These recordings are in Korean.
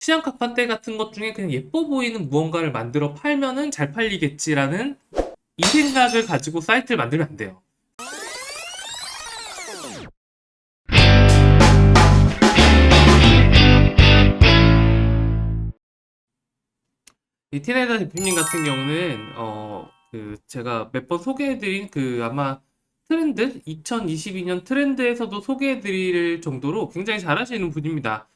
시장 가판대 같은 것 중에 그냥 예뻐 보이는 무언가를 만들어 팔면은 잘 팔리겠지라는 이 생각을 가지고 사이트를 만들면 안 돼요. 이 티네다 대표님 같은 경우는 제가 몇 번 소개해드린 아마 트렌드 2022년 트렌드에서도 소개해드릴 정도로 굉장히 잘하시는 분입니다.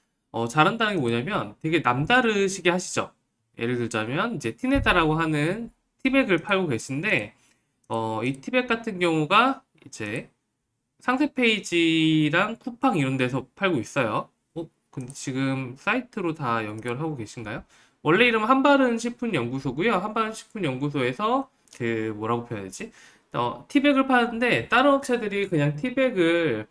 잘한다는 게 뭐냐면 되게 남다르시게 하시죠. 예를 들자면 이제 티네다라고 하는 티백을 팔고 계신데 이 티백 같은 경우가 이제 상세 페이지랑 쿠팡 이런 데서 팔고 있어요. 근데 지금 사이트로 다 연결하고 계신가요? 원래 이름은 한바른 식품연구소고요. 한바른 식품연구소에서 뭐라고 표현해야지? 티백을 파는데 다른 업체들이 그냥 티백을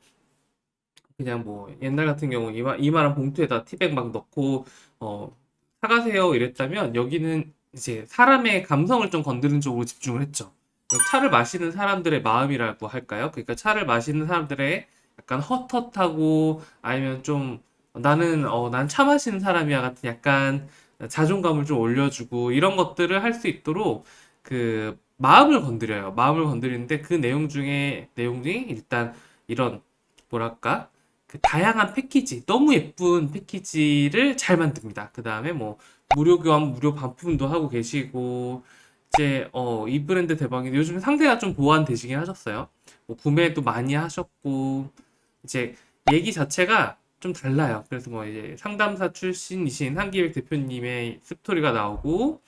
그냥 뭐 옛날 같은 경우 이만한 봉투에다 티백 막 넣고 어, 사가세요 이랬다면 여기는 이제 사람의 감성을 좀 건드는 쪽으로 집중을 했죠. 차를 마시는 사람들의 마음이라고 할까요? 그러니까 차를 마시는 사람들의 약간 헛헛하고 아니면 좀 난 차 마시는 사람이야 같은 약간 자존감을 좀 올려주고 이런 것들을 할 수 있도록 마음을 건드려요. 마음을 건드리는데 그 내용 중에 일단 이런 뭐랄까 다양한 패키지, 너무 예쁜 패키지를 잘 만듭니다. 그 다음에 뭐 무료 교환, 무료 반품도 하고 계시고 이제 이 브랜드 대박인데 요즘 상태가 좀 보완되시긴 하셨어요. 뭐 구매도 많이 하셨고 이제 얘기 자체가 좀 달라요. 그래서 뭐 이제 상담사 출신이신 한기백 대표님의 스토리가 나오고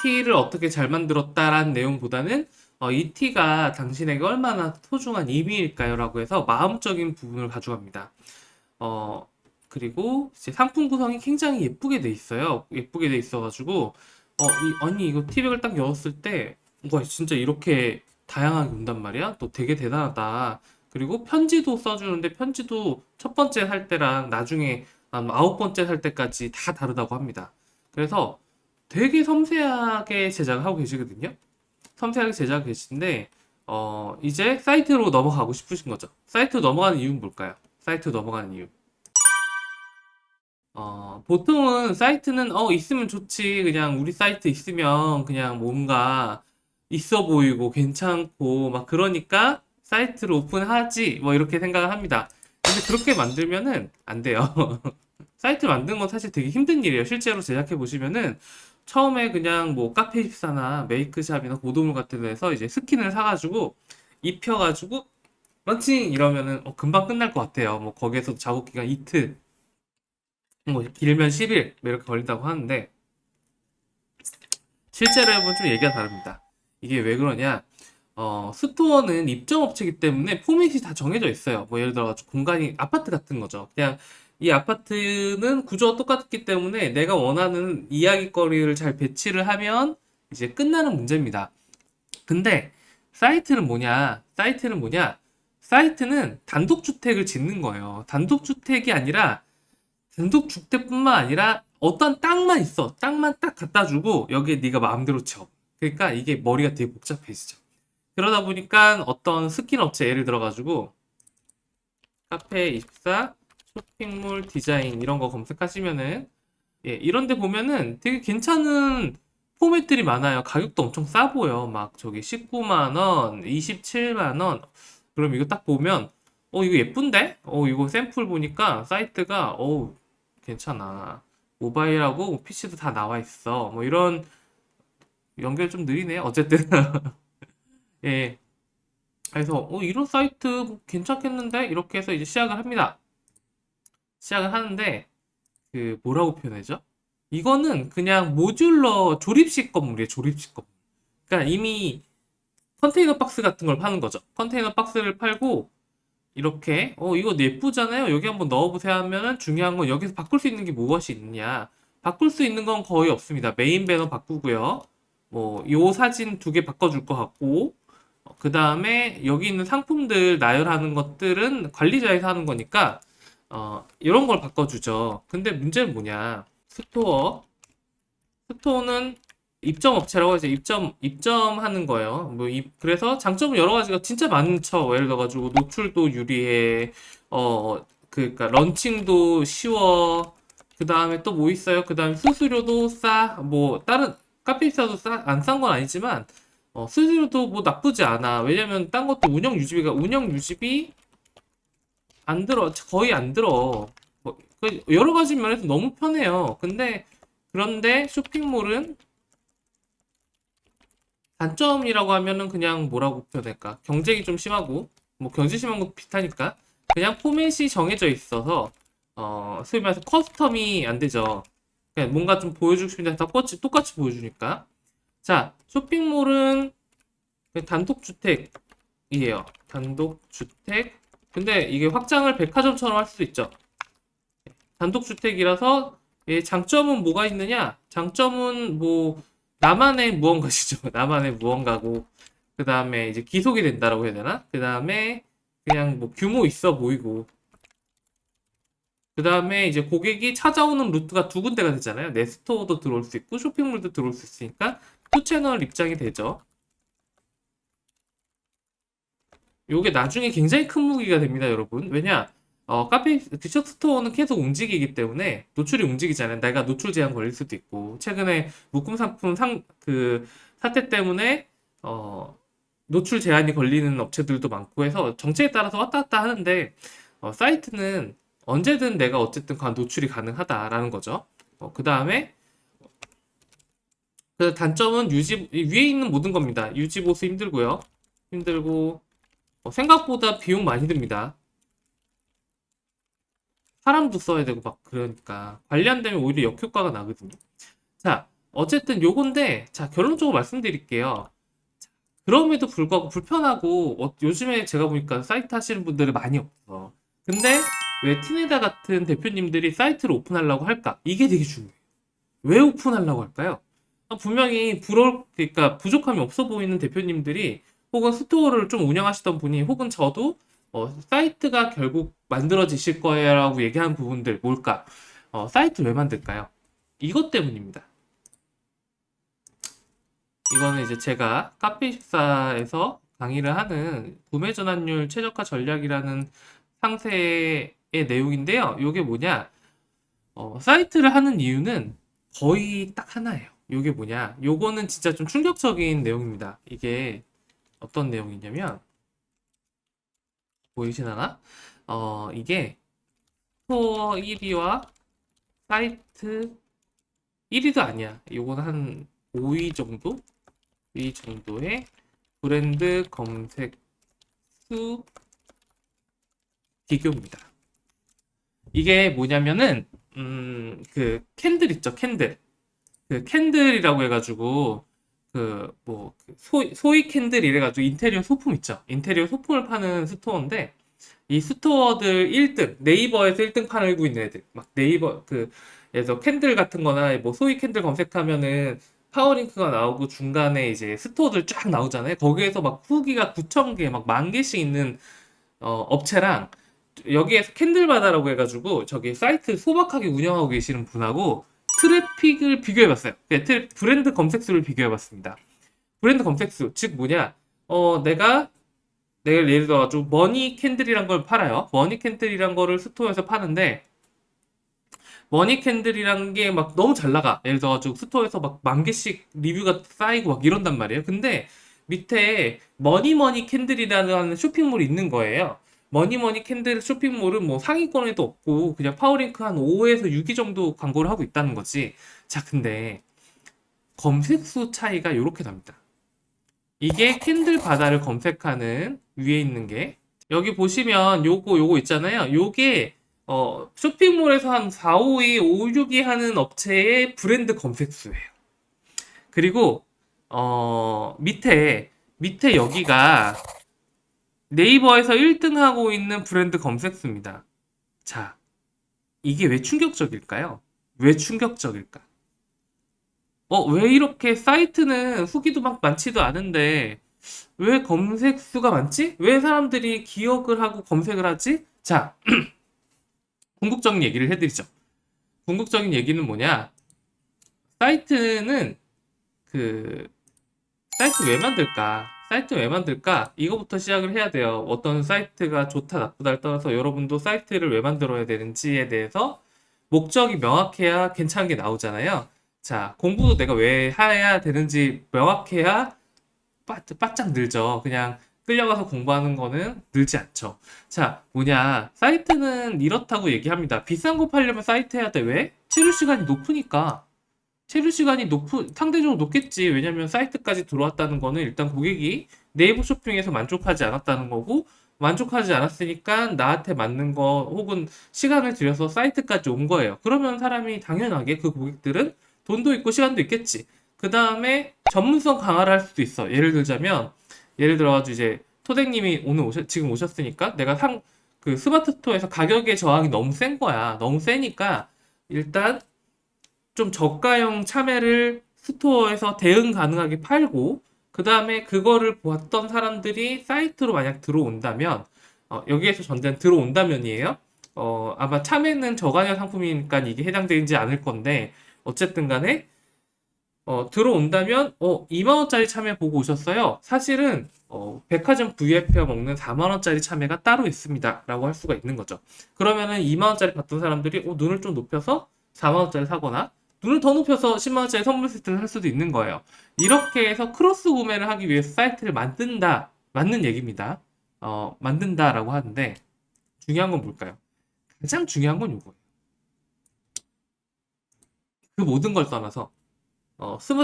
티를 어떻게 잘 만들었다라는 내용보다는 이 티가 당신에게 얼마나 소중한 의미일까요? 라고 해서 마음적인 부분을 가져갑니다. 어, 그리고 이제 상품 구성이 굉장히 예쁘게 돼 있어요. 예쁘게 돼 있어가지고, 아니, 이거 티백을 딱 열었을 때, 와, 진짜 이렇게 다양하게 온단 말이야? 또 되게 대단하다. 그리고 편지도 써주는데, 편지도 첫 번째 살 때랑 나중에 한 아홉 번째 살 때까지 다 다르다고 합니다. 그래서 되게 섬세하게 제작을 하고 계시거든요. 섬세하게 제작하고 계신데, 이제 사이트로 넘어가고 싶으신 거죠. 사이트로 넘어가는 이유는 뭘까요? 사이트로 넘어가는 이유. 보통은 사이트는 있으면 좋지. 그냥 우리 사이트 있으면 그냥 뭔가 있어 보이고 괜찮고 막 그러니까 사이트를 오픈하지. 뭐 이렇게 생각을 합니다. 근데 그렇게 만들면은 안 돼요. 사이트 만드는 건 사실 되게 힘든 일이에요. 실제로 제작해 보시면은 처음에 그냥 뭐 카페24나 메이크샵이나 고도물 같은 데서 이제 스킨을 사가지고 입혀가지고 런칭 이러면은 금방 끝날 것 같아요. 뭐 거기에서 작업 기간 이틀, 뭐 길면 10일 이렇게 걸린다고 하는데 실제로 해보면 좀 얘기가 다릅니다. 이게 왜 그러냐? 스토어는 입점업체이기 때문에 포맷이 다 정해져 있어요. 뭐 예를 들어 공간이 아파트 같은 거죠. 그냥 이 아파트는 구조가 똑같기 때문에 내가 원하는 이야기거리를 잘 배치를 하면 이제 끝나는 문제입니다. 근데 사이트는 단독주택을 짓는 거예요. 단독주택뿐만 아니라 어떤 땅만 있어. 땅만 딱 갖다 주고 여기에 네가 마음대로 쳐. 그러니까 이게 머리가 되게 복잡해지죠. 그러다 보니까 어떤 스킨 업체 예를 들어가지고 카페24 쇼핑몰 디자인 이런 거 검색하시면은 이런 데 보면은 되게 괜찮은 포맷들이 많아요. 가격도 엄청 싸 보여. 막 저기 19만 원, 27만 원. 그럼 이거 딱 보면 이거 예쁜데? 이거 샘플 보니까 사이트가 괜찮아. 모바일하고 PC도 다 나와 있어. 뭐 이런 연결 좀 느리네. 어쨌든 예. 그래서 이런 사이트 뭐 괜찮겠는데? 이렇게 해서 이제 시작을 합니다. 시작을 하는데 뭐라고 표현하죠? 이거는 그냥 모듈러 조립식 건물이에요. 조립식 건물. 그러니까 이미 컨테이너 박스 같은 걸 파는 거죠. 컨테이너 박스를 팔고 이렇게 이거 예쁘잖아요. 여기 한번 넣어보세요 하면은 중요한 건 여기서 바꿀 수 있는 게 무엇이 있느냐. 바꿀 수 있는 건 거의 없습니다. 메인 배너 바꾸고요. 뭐 요 사진 두 개 바꿔줄 것 같고 그 다음에 여기 있는 상품들 나열하는 것들은 관리자에서 하는 거니까 이런 걸 바꿔주죠. 근데 문제는 뭐냐? 스토어는 입점 업체라고 해서 입점하는 거예요. 그래서 장점은 여러 가지가 진짜 많죠. 예를 들어가지고 노출도 유리해, 그러니까 런칭도 쉬워. 그 다음에 또 뭐 있어요? 그 다음에 수수료도 싸. 뭐 다른 카페 비싸도 안 싼 건 아니지만 수수료도 뭐 나쁘지 않아. 왜냐면 딴 것도 운영 유지비 안 들어. 거의 안 들어. 그 여러 가지 면에서 너무 편해요. 그런데 쇼핑몰은 단점이라고 하면은 그냥 뭐라고 표현할까? 경쟁이 좀 심하고, 뭐 경쟁 심한 것도 비슷하니까. 그냥 포맷이 정해져 있어서, 소위 말해서 커스텀이 안 되죠. 그냥 뭔가 좀 보여주고 싶은데 다 똑같이 보여주니까. 자, 쇼핑몰은 단독주택이에요. 단독주택. 근데 이게 확장을 백화점처럼 할 수도 있죠. 단독주택이라서 장점은 뭐가 있느냐? 장점은 뭐 나만의 무언가시죠. 나만의 무언가고 그 다음에 이제 기속이 된다라고 해야 되나? 그 다음에 그냥 뭐 규모 있어 보이고 그 다음에 이제 고객이 찾아오는 루트가 두 군데가 되잖아요. 내 스토어도 들어올 수 있고 쇼핑몰도 들어올 수 있으니까 투 채널 입장이 되죠. 요게 나중에 굉장히 큰 무기가 됩니다, 여러분. 왜냐? 디저트 스토어는 계속 움직이기 때문에 노출이 움직이잖아요. 내가 노출 제한 걸릴 수도 있고 최근에 묶음 상품 사태 때문에 노출 제한이 걸리는 업체들도 많고 해서 정책에 따라서 왔다 갔다 하는데 사이트는 언제든 내가 어쨌든 노출이 가능하다라는 거죠. 그 다음에 그 단점은 위에 있는 모든 겁니다. 유지 보수 힘들고요. 힘들고 생각보다 비용 많이 듭니다. 사람도 써야 되고 막 그러니까 관리 안 되면 오히려 역효과가 나거든요. 자, 어쨌든 요건데 자, 결론적으로 말씀드릴게요. 그럼에도 불구하고 불편하고 요즘에 제가 보니까 사이트 하시는 분들이 많이 없어. 근데 왜 티네다 같은 대표님들이 사이트를 오픈하려고 할까? 이게 되게 중요해요. 왜 오픈하려고 할까요? 분명히 그러니까 부족함이 없어 보이는 대표님들이 혹은 스토어를 좀 운영하시던 분이 혹은 저도 사이트가 결국 만들어지실 거예요라고 얘기하는 부분들 뭘까? 사이트 왜 만들까요? 이것 때문입니다. 이거는 이제 제가 카페24에서 강의를 하는 구매 전환율 최적화 전략이라는 상세의 내용인데요. 이게 뭐냐? 사이트를 하는 이유는 거의 딱 하나예요. 이게 뭐냐? 요거는 진짜 좀 충격적인 내용입니다. 이게 어떤 내용이냐면 보이시나나? 이게 스토어 1위와 사이트 1위도 아니야. 요거는 한 5위 정도? 이 정도의 브랜드 검색 수 비교입니다. 이게 뭐냐면은 그 캔들 있죠, 캔들. 그 캔들이라고 해가지고 소위 캔들 이래가지고 인테리어 소품 있죠. 인테리어 소품을 파는 스토어인데 이 스토어들 1등 네이버에서 1등 팔고 있는 애들 막 네이버 그래서 캔들 같은 거나 뭐 소위 캔들 검색하면은 파워링크가 나오고 중간에 이제 스토어들 쫙 나오잖아요. 거기에서 막 후기가 9,000개 막 10,000개씩 있는 업체랑 여기에서 캔들바다라고 해가지고 저기 사이트 소박하게 운영하고 계시는 분하고 트래픽을 비교해봤어요. 네, 브랜드 검색수를 비교해봤습니다. 브랜드 검색수, 즉 뭐냐? 내가 예를 들어가지고 머니 캔들이란 걸 팔아요. 머니 캔들이란 거를 스토어에서 파는데 머니 캔들이란 게 막 너무 잘 나가. 예를 들어가지고 스토어에서 막 10,000개씩 리뷰가 쌓이고 막 이런단 말이에요. 근데 밑에 머니머니 캔들이라는 쇼핑몰이 있는 거예요. 머니머니 캔들 쇼핑몰은 뭐 상위권에도 없고 그냥 파워링크 한 5에서 6위 정도 광고를 하고 있다는 거지. 자, 근데 검색수 차이가 이렇게 납니다. 이게 캔들 바다를 검색하는 위에 있는 게 여기 보시면 요거 있잖아요. 요게 쇼핑몰에서 한 4, 5위, 5, 6위 하는 업체의 브랜드 검색수예요. 그리고 밑에 여기가 네이버에서 1등 하고 있는 브랜드 검색수입니다. 자, 이게 왜 충격적일까요? 왜 충격적일까? 왜 이렇게 사이트는 후기도 막 많지도 않은데 왜 검색 수가 많지? 왜 사람들이 기억을 하고 검색을 하지? 자, 궁극적인 얘기를 해드리죠. 궁극적인 얘기는 뭐냐? 사이트는 그 사이트 왜 만들까? 사이트 왜 만들까? 이거부터 시작을 해야 돼요. 어떤 사이트가 좋다 나쁘다를 떠나서 여러분도 사이트를 왜 만들어야 되는지에 대해서 목적이 명확해야 괜찮은 게 나오잖아요. 자, 공부도 내가 왜 해야 되는지 명확해야 바짝 늘죠. 그냥 끌려가서 공부하는 거는 늘지 않죠. 자, 뭐냐. 사이트는 이렇다고 얘기합니다. 비싼 거 팔려면 사이트 해야 돼. 왜? 체류 시간이 높으니까. 체류 시간이 상대적으로 높겠지. 왜냐면 사이트까지 들어왔다는 거는 일단 고객이 네이버 쇼핑에서 만족하지 않았다는 거고, 만족하지 않았으니까 나한테 맞는 거 혹은 시간을 들여서 사이트까지 온 거예요. 그러면 사람이 당연하게 그 고객들은 돈도 있고 시간도 있겠지. 그 다음에 전문성 강화를 할 수도 있어. 예를 들어가지고 이제 토대님이 지금 오셨으니까 내가 그 스마트 스토어에서 가격의 저항이 너무 센 거야. 너무 세니까 일단 좀 저가형 참외를 스토어에서 대응 가능하게 팔고, 그 다음에 그거를 보았던 사람들이 사이트로 만약 들어온다면, 여기에서 전제는 들어온다면이에요. 아마 참외는 저가형 상품이니까 이게 해당되지 않을 건데, 어쨌든 간에, 들어온다면, 2만원짜리 참외 보고 오셨어요. 사실은, 백화점 VIP가 먹는 4만원짜리 참외가 따로 있습니다. 라고 할 수가 있는 거죠. 그러면은 2만원짜리 봤던 사람들이, 눈을 좀 높여서 4만원짜리 사거나, 눈을 더 높여서 10만원짜리 선물 세트를 할 수도 있는 거예요. 이렇게 해서 크로스 구매를 하기 위해서 사이트를 만든다. 맞는 얘기입니다. 만든다라고 하는데, 중요한 건 뭘까요? 가장 중요한 건 요거예요. 그 모든 걸 떠나서,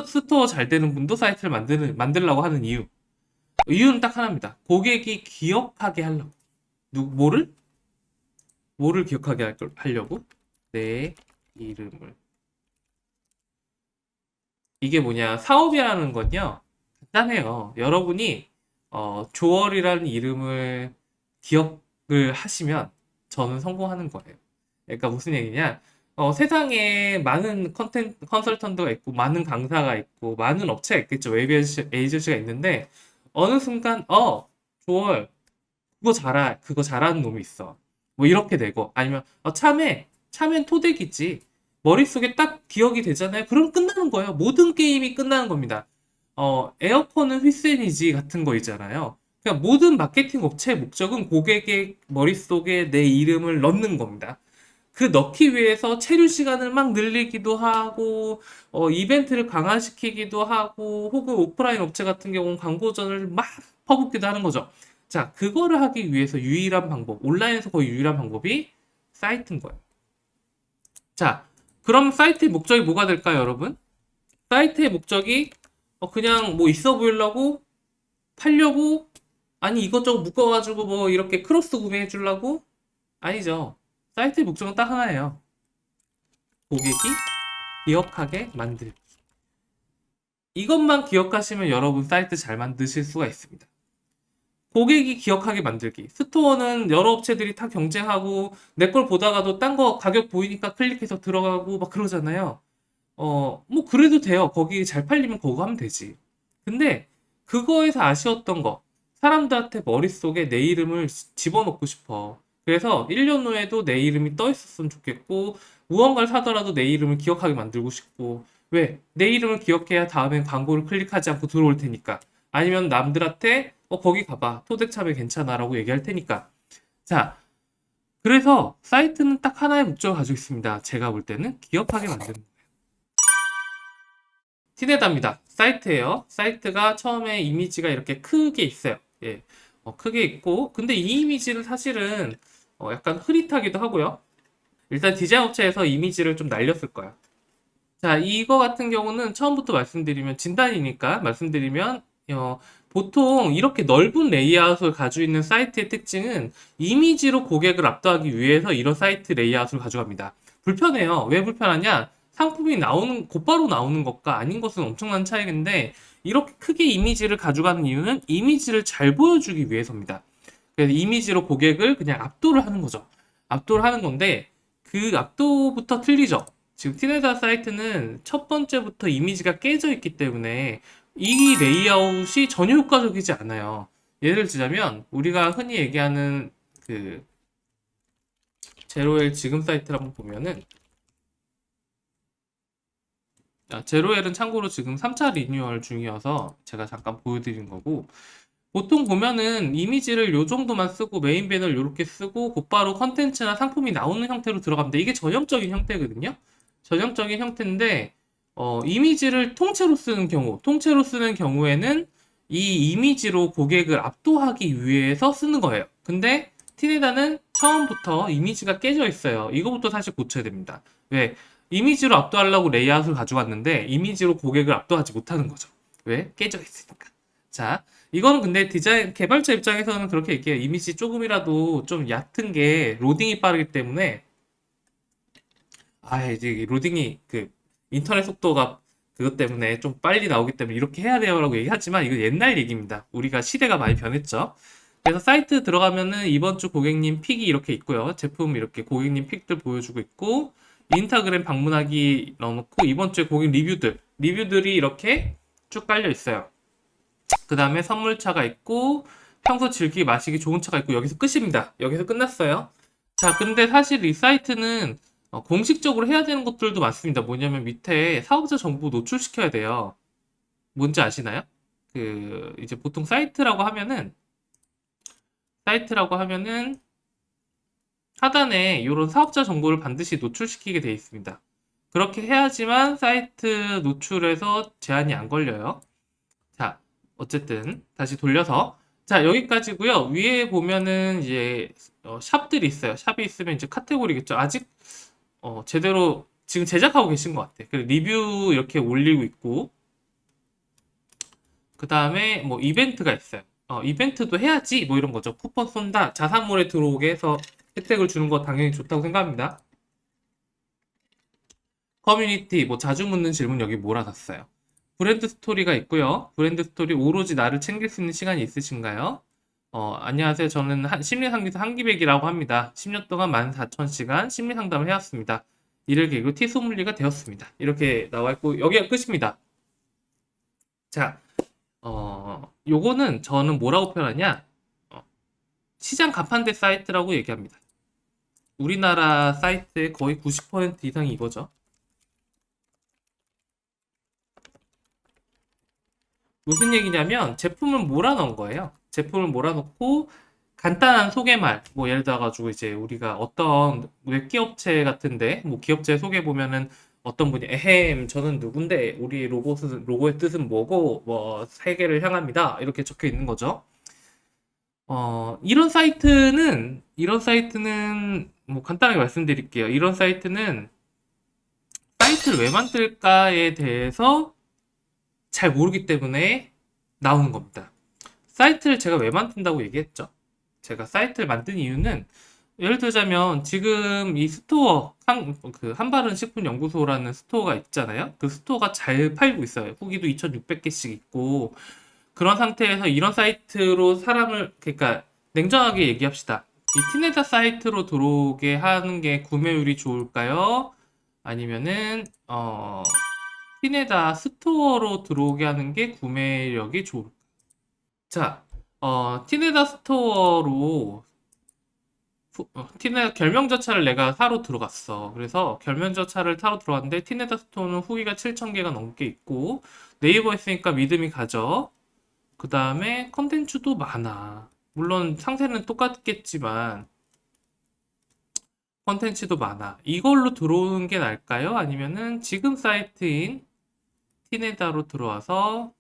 스토어 잘 되는 분도 사이트를 만들려고 하는 이유는 딱 하나입니다. 고객이 기억하게 하려고. 뭐를? 뭐를 기억하게 하려고? 내 이름을. 이게 뭐냐? 사업이라는 건요. 간단해요. 여러분이 조얼이라는 이름을 기억을 하시면 저는 성공하는 거예요. 그러니까 무슨 얘기냐? 세상에 많은 컨설턴트가 있고, 많은 강사가 있고, 많은 업체가 있겠죠. 웹 에이전시가 있는데, 어느 순간, 조얼, 그거 잘하는 놈이 있어. 뭐 이렇게 되고, 아니면, 참외는 토대기지. 머릿속에 딱 기억이 되잖아요. 그럼 끝나는 거예요. 모든 게임이 끝나는 겁니다. 에어컨은 휘센이지 같은 거 있잖아요. 그러니까 모든 마케팅 업체의 목적은 고객의 머릿속에 내 이름을 넣는 겁니다. 그 넣기 위해서 체류 시간을 막 늘리기도 하고, 이벤트를 강화시키기도 하고, 혹은 오프라인 업체 같은 경우는 광고전을 막 퍼붓기도 하는 거죠. 자, 그거를 하기 위해서 유일한 방법, 온라인에서 거의 유일한 방법이 사이트인 거예요. 자, 그럼 사이트의 목적이 뭐가 될까요, 여러분? 사이트의 목적이 그냥 뭐 있어 보이려고 팔려고, 아니 이것저것 묶어가지고 뭐 이렇게 크로스 구매해 주려고? 아니죠. 사이트의 목적은 딱 하나예요. 고객이 기억하게 만들기. 이것만 기억하시면 여러분 사이트 잘 만드실 수가 있습니다. 고객이 기억하게 만들기. 스토어는 여러 업체들이 다 경쟁하고 내 걸 보다가도 딴 거 가격 보이니까 클릭해서 들어가고 막 그러잖아요. 뭐 그래도 돼요. 거기 잘 팔리면 그거 하면 되지. 근데 그거에서 아쉬웠던 거. 사람들한테 머릿속에 내 이름을 집어넣고 싶어. 그래서 1년 후에도 내 이름이 떠 있었으면 좋겠고, 무언가를 사더라도 내 이름을 기억하게 만들고 싶고, 왜? 내 이름을 기억해야 다음엔 광고를 클릭하지 않고 들어올 테니까. 아니면 남들한테, 거기 가봐. 토대참여 괜찮아라고 얘기할 테니까. 자, 그래서 사이트는 딱 하나의 목적을 가지고 있습니다. 제가 볼 때는 기억하게 만드는 거. 티네다입니다. 사이트예요. 사이트가 처음에 이미지가 이렇게 크게 있어요. 예. 크게 있고, 근데 이 이미지는 사실은 약간 흐릿하기도 하고요. 일단 디자인 업체에서 이미지를 좀 날렸을 거야. 자, 이거 같은 경우는 처음부터 말씀드리면 진단이니까 말씀드리면 보통 이렇게 넓은 레이아웃을 가지고 있는 사이트의 특징은 이미지로 고객을 압도하기 위해서 이런 사이트 레이아웃을 가져갑니다. 불편해요. 왜 불편하냐? 상품이 곧바로 나오는 것과 아닌 것은 엄청난 차이인데 이렇게 크게 이미지를 가져가는 이유는 이미지를 잘 보여주기 위해서입니다. 그래서 이미지로 고객을 그냥 압도를 하는 거죠. 압도를 하는 건데 그 압도부터 틀리죠. 지금 티네다 사이트는 첫 번째부터 이미지가 깨져 있기 때문에 이 레이아웃이 전혀 효과적이지 않아요. 예를 들자면 우리가 흔히 얘기하는 그 제로엘 지금 사이트를 한번 보면은 제로엘은 참고로 지금 3차 리뉴얼 중이어서 제가 잠깐 보여드린 거고 보통 보면은 이미지를 요 정도만 쓰고 메인 배너를 요렇게 쓰고 곧바로 컨텐츠나 상품이 나오는 형태로 들어갑니다. 이게 전형적인 형태거든요. 전형적인 형태인데 이미지를 통째로 쓰는 경우에는 이 이미지로 고객을 압도하기 위해서 쓰는 거예요. 근데 티네다는 처음부터 이미지가 깨져 있어요. 이거부터 사실 고쳐야 됩니다. 왜? 이미지로 압도하려고 레이아웃을 가져왔는데 이미지로 고객을 압도하지 못하는 거죠. 왜? 깨져 있으니까. 자, 이거는 근데 디자인 개발자 입장에서는 그렇게 얘기해요. 이미지 조금이라도 좀 얕은 게 로딩이 빠르기 때문에 이제 로딩이 그 인터넷 속도가 그것 때문에 좀 빨리 나오기 때문에 이렇게 해야 돼요라고 얘기하지만 이거 옛날 얘기입니다. 우리가 시대가 많이 변했죠. 그래서 사이트 들어가면은 이번 주 고객님 픽이 이렇게 있고요. 제품 이렇게 고객님 픽들 보여주고 있고 인스타그램 방문하기 넣어놓고 이번 주에 고객 리뷰들이 이렇게 쭉 깔려 있어요. 그 다음에 선물차가 있고 평소 즐기기 마시기 좋은 차가 있고 여기서 끝입니다. 여기서 끝났어요. 자, 근데 사실 이 사이트는 공식적으로 해야 되는 것들도 많습니다. 뭐냐면 밑에 사업자 정보 노출시켜야 돼요. 뭔지 아시나요? 이제 보통 사이트라고 하면은 하단에 이런 사업자 정보를 반드시 노출시키게 돼 있습니다. 그렇게 해야지만 사이트 노출에서 제한이 안 걸려요. 자, 어쨌든 다시 돌려서 자, 여기까지고요. 위에 보면은 이제 샵들이 있어요. 샵이 있으면 이제 카테고리겠죠. 아직 제대로 지금 제작하고 계신 것 같아. 그리고 리뷰 이렇게 올리고 있고 그 다음에 뭐 이벤트가 있어요. 이벤트도 해야지 뭐 이런 거죠. 쿠폰 쏜다. 자사몰에 들어오게 해서 혜택을 주는 거 당연히 좋다고 생각합니다. 커뮤니티 뭐 자주 묻는 질문 여기 몰아놨어요. 브랜드 스토리가 있고요. 브랜드 스토리 오로지 나를 챙길 수 있는 시간이 있으신가요? 안녕하세요. 저는 심리상담사 한기백이라고 합니다. 10년 동안 14,000시간 심리상담을 해왔습니다. 이를 계기로 티소믈리가 되었습니다. 이렇게 나와 있고 여기가 끝입니다. 자, 요거는 저는 뭐라고 표현하냐? 시장 가판대 사이트라고 얘기합니다. 우리나라 사이트의 거의 90% 이상이 이거죠. 무슨 얘기냐면 제품을 몰아넣은 거예요. 제품을 몰아넣고 간단한 소개말, 뭐 예를 들어 가지고 이제 우리가 어떤 웹기업체 같은데 뭐 기업체 소개 보면은 어떤 분이 에헴 저는 누군데 우리 로고의 뜻은 뭐고 뭐 세계를 향합니다 이렇게 적혀 있는 거죠. 이런 사이트는 뭐 간단하게 말씀드릴게요. 이런 사이트를 왜 만들까에 대해서 잘 모르기 때문에 나오는 겁니다. 사이트를 제가 왜 만든다고 얘기했죠? 제가 사이트를 만든 이유는 예를 들자면 지금 이 스토어 그 한바른 식품연구소라는 스토어가 있잖아요. 그 스토어가 잘 팔고 있어요. 후기도 2,600개씩 있고 그런 상태에서 이런 사이트로 그러니까 냉정하게 얘기합시다. 이 티네다 사이트로 들어오게 하는 게 구매율이 좋을까요? 아니면은 티네다 스토어로 들어오게 하는 게 구매력이 좋을까요? 자, 티네다 스토어로 티네다 결명저차를 내가 사러 들어갔어. 그래서 결명저차를 타러 들어갔는데 티네다 스토어는 후기가 7,000개가 넘게 있고 네이버 했으니까 믿음이 가죠. 그 다음에 컨텐츠도 많아. 물론 상세는 똑같겠지만 컨텐츠도 많아. 이걸로 들어오는 게 나을까요? 아니면은 지금 사이트인 티네다로 들어와서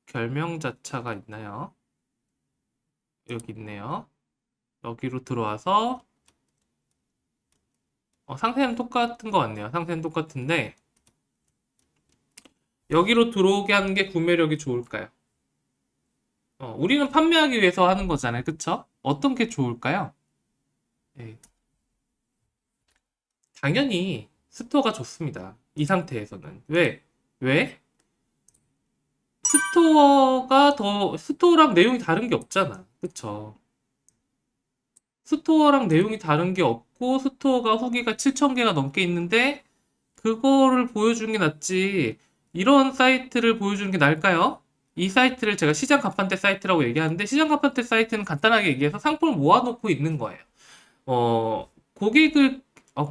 결명자차가 있나요? 여기 있네요. 여기로 들어와서 상세는 똑같은 것 같네요. 상세는 똑같은데 여기로 들어오게 하는 게 구매력이 좋을까요? 우리는 판매하기 위해서 하는 거잖아요. 그쵸? 어떤 게 좋을까요? 예, 당연히 스토어가 좋습니다. 이 상태에서는. 왜? 왜? 스토어랑 내용이 다른 게 없잖아. 그쵸? 스토어랑 내용이 다른 게 없고, 스토어가 후기가 7,000개가 넘게 있는데, 그거를 보여주는 게 낫지. 이런 사이트를 보여주는 게 나을까요? 이 사이트를 제가 시장 가판대 사이트라고 얘기하는데, 시장 가판대 사이트는 간단하게 얘기해서 상품을 모아놓고 있는 거예요. 고객을,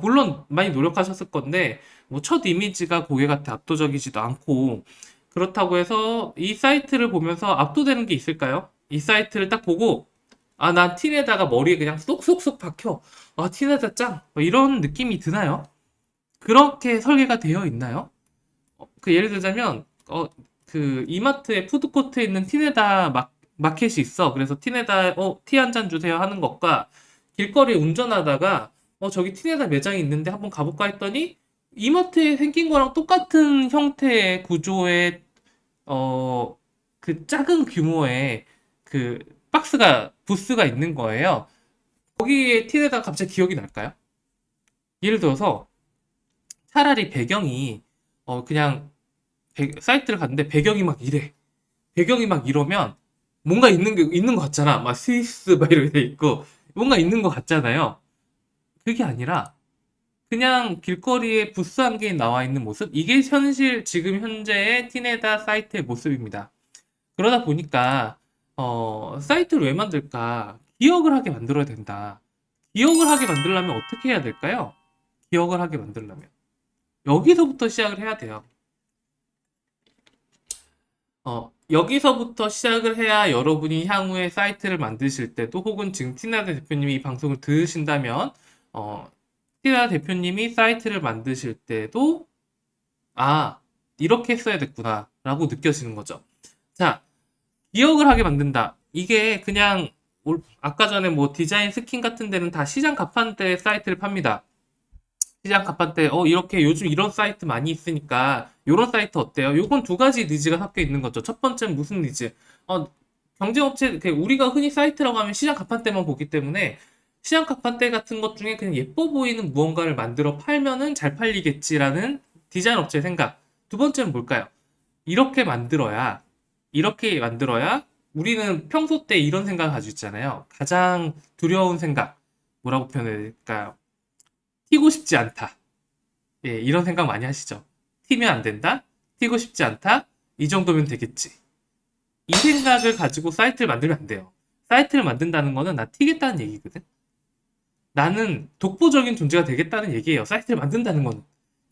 물론 많이 노력하셨을 건데, 뭐 첫 이미지가 고객한테 압도적이지도 않고, 그렇다고 해서 이 사이트를 보면서 압도되는 게 있을까요? 이 사이트를 딱 보고 아, 난 틴에다가 머리에 그냥 쏙쏙쏙 박혀. 아, 틴에다 짱. 뭐 이런 느낌이 드나요? 그렇게 설계가 되어 있나요? 그 예를 들자면 그 이마트에 푸드코트에 있는 티네다 마켓이 있어. 그래서 티네다 티 한 잔 주세요 하는 것과 길거리 운전하다가 저기 티네다 매장이 있는데 한번 가볼까 했더니 이마트에 생긴 거랑 똑같은 형태의 구조의 어 그 작은 규모의 그 박스가 부스가 있는 거예요. 거기에 티네다 갑자기 기억이 날까요? 예를 들어서 차라리 배경이 그냥 사이트를 갔는데 배경이 막 이래. 배경이 막 이러면 뭔가 있는 것 같잖아. 막 스위스 막 이렇게 돼 있고 뭔가 있는 것 같잖아요. 그게 아니라 그냥 길거리에 부스 한 개에 나와 있는 모습. 이게 지금 현재의 티네다 사이트의 모습입니다. 그러다 보니까 사이트를 왜 만들까? 기억을 하게 만들어야 된다. 기억을 하게 만들려면 어떻게 해야 될까요? 기억을 하게 만들려면 여기서부터 시작을 해야 돼요. 여기서부터 시작을 해야 여러분이 향후에 사이트를 만드실 때도 혹은 지금 티나 대표님이 이 방송을 들으신다면 티나 대표님이 사이트를 만드실 때도 아, 이렇게 했어야 됐구나 라고 느껴지는 거죠. 자, 기억을 하게 만든다. 이게 그냥 아까 전에 뭐 디자인 스킨 같은 데는 다 시장 가판대 사이트를 팝니다. 시장 가판대 이렇게 요즘 이런 사이트 많이 있으니까 이런 사이트 어때요? 요건 두 가지 니즈가 섞여 있는 거죠. 첫 번째는 무슨 니즈? 경쟁업체 우리가 흔히 사이트라고 하면 시장 가판대만 보기 때문에 시장 가판대 같은 것 중에 그냥 예뻐 보이는 무언가를 만들어 팔면은 잘 팔리겠지라는 디자인 업체의 생각. 두 번째는 뭘까요? 이렇게 만들어야 이렇게 만들어야 우리는 평소 때 이런 생각을 가지고 있잖아요. 가장 두려운 생각. 뭐라고 표현해야 될까요? 튀고 싶지 않다. 예, 이런 생각 많이 하시죠. 튀면 안 된다? 튀고 싶지 않다? 이 정도면 되겠지. 이 생각을 가지고 사이트를 만들면 안 돼요. 사이트를 만든다는 거는 나 튀겠다는 얘기거든. 나는 독보적인 존재가 되겠다는 얘기예요. 사이트를 만든다는 건.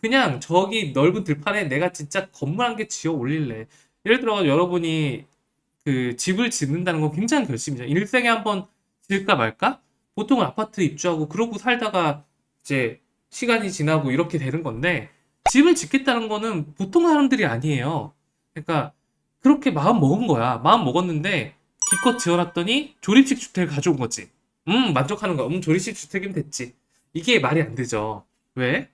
그냥 저기 넓은 들판에 내가 진짜 건물 한 개 지어 올릴래. 예를 들어 여러분이 그 집을 짓는다는 건 굉장한 결심이죠. 일생에 한번 지을까 말까? 보통은 아파트 입주하고 그러고 살다가 이제 시간이 지나고 이렇게 되는 건데 집을 짓겠다는 거는 보통 사람들이 아니에요. 그러니까 그렇게 마음 먹은 거야. 마음 먹었는데 기껏 지어놨더니 조립식 주택을 가져온 거지. 만족하는 거야. 조립식 주택이면 됐지. 이게 말이 안 되죠. 왜?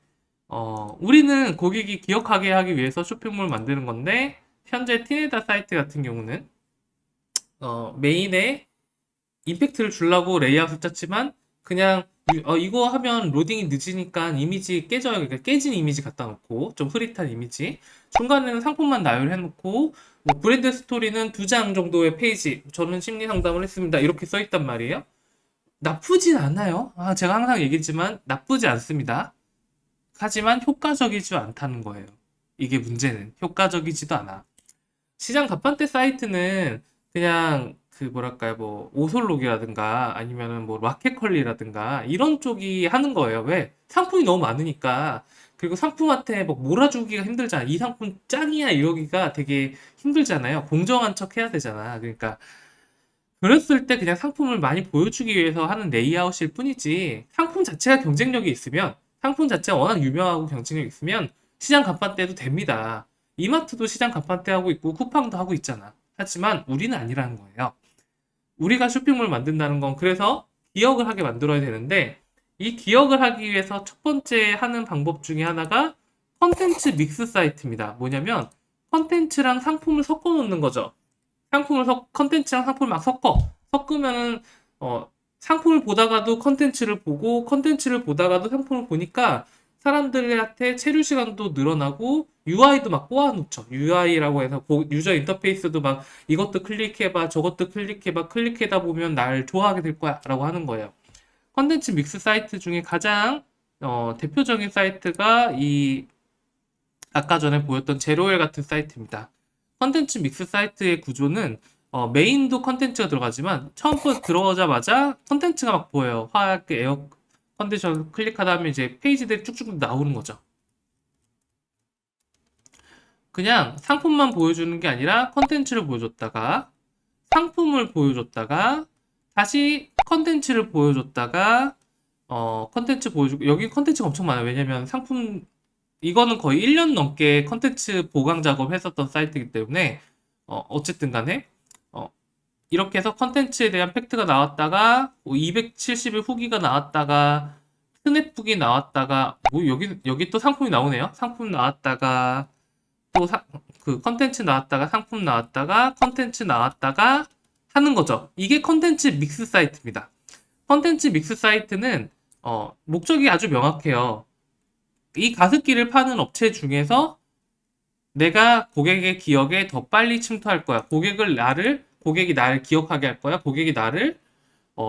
우리는 고객이 기억하게 하기 위해서 쇼핑몰 만드는 건데 현재 티네다 사이트 같은 경우는 메인에 임팩트를 주려고 레이아웃을 짰지만 그냥 이거 하면 로딩이 늦으니까 이미지 깨져요. 그러니까 깨진 이미지 갖다 놓고 좀 흐릿한 이미지. 중간에는 상품만 나열해 놓고 뭐 브랜드 스토리는 2장 정도의 페이지. 저는 심리 상담을 했습니다. 이렇게 써 있단 말이에요. 나쁘진 않아요. 제가 항상 얘기했지만 나쁘지 않습니다. 하지만 효과적이지 않다는 거예요. 이게 문제는 효과적이지도 않아. 시장 가판대 사이트는 그냥 그 뭐랄까요 뭐 오솔록이라든가 아니면은 뭐 마켓컬리라든가 이런 쪽이 하는 거예요. 왜? 상품이 너무 많으니까. 그리고 상품한테 뭐 몰아주기가 힘들잖아. 이 상품 짱이야 이러기가 되게 힘들잖아요. 공정한 척 해야 되잖아. 그러니까 그랬을 때 그냥 상품을 많이 보여주기 위해서 하는 레이아웃일 뿐이지 상품 자체가 경쟁력이 있으면 상품 자체가 워낙 유명하고 경쟁력이 있으면 시장 간판대도 됩니다. 이마트도 시장 간판대 하고 있고 쿠팡도 하고 있잖아. 하지만 우리는 아니라는 거예요. 우리가 쇼핑몰 만든다는 건 그래서 기억을 하게 만들어야 되는데 이 기억을 하기 위해서 첫 번째 하는 방법 중에 하나가 컨텐츠 믹스 사이트입니다. 뭐냐면 컨텐츠랑 상품을 섞어 놓는 거죠. 컨텐츠랑 상품을 막 섞으면은 상품을 보다가도 컨텐츠를 보고 컨텐츠를 보다가도 상품을 보니까 사람들한테 체류 시간도 늘어나고 UI도 막 꼬아놓죠. UI라고 해서 유저 인터페이스도 막 이것도 클릭해봐 저것도 클릭해봐 클릭하다 보면 날 좋아하게 될 거야 라고 하는 거예요. 컨텐츠 믹스 사이트 중에 가장 대표적인 사이트가 이 아까 전에 보였던 제로엘 같은 사이트입니다. 컨텐츠 믹스 사이트의 구조는 메인도 컨텐츠가 들어가지만 처음부터 들어오자마자 컨텐츠가 막 보여요. 화학 에어 컨디션 클릭하다 하면 이제 페이지들이 쭉쭉 나오는 거죠. 그냥 상품만 보여주는 게 아니라 컨텐츠를 보여줬다가 상품을 보여줬다가 다시 컨텐츠를 보여줬다가 컨텐츠 보여주고 여기 컨텐츠가 엄청 많아요. 왜냐면 상품 이거는 거의 1년 넘게 컨텐츠 보강 작업 했었던 사이트이기 때문에 어쨌든 간에 어, 이렇게 해서 컨텐츠에 대한 팩트가 나왔다가 270일 후기가 나왔다가 스냅북이 나왔다가 뭐 여기 또 상품이 나오네요. 상품 나왔다가 또 그 컨텐츠 나왔다가 상품 나왔다가 컨텐츠 나왔다가 하는 거죠. 이게 컨텐츠 믹스 사이트입니다. 컨텐츠 믹스 사이트는 목적이 아주 명확해요. 이 가습기를 파는 업체 중에서 내가 고객의 기억에 더 빨리 침투할 거야. 고객이 나를 기억하게 할 거야. 고객이 나를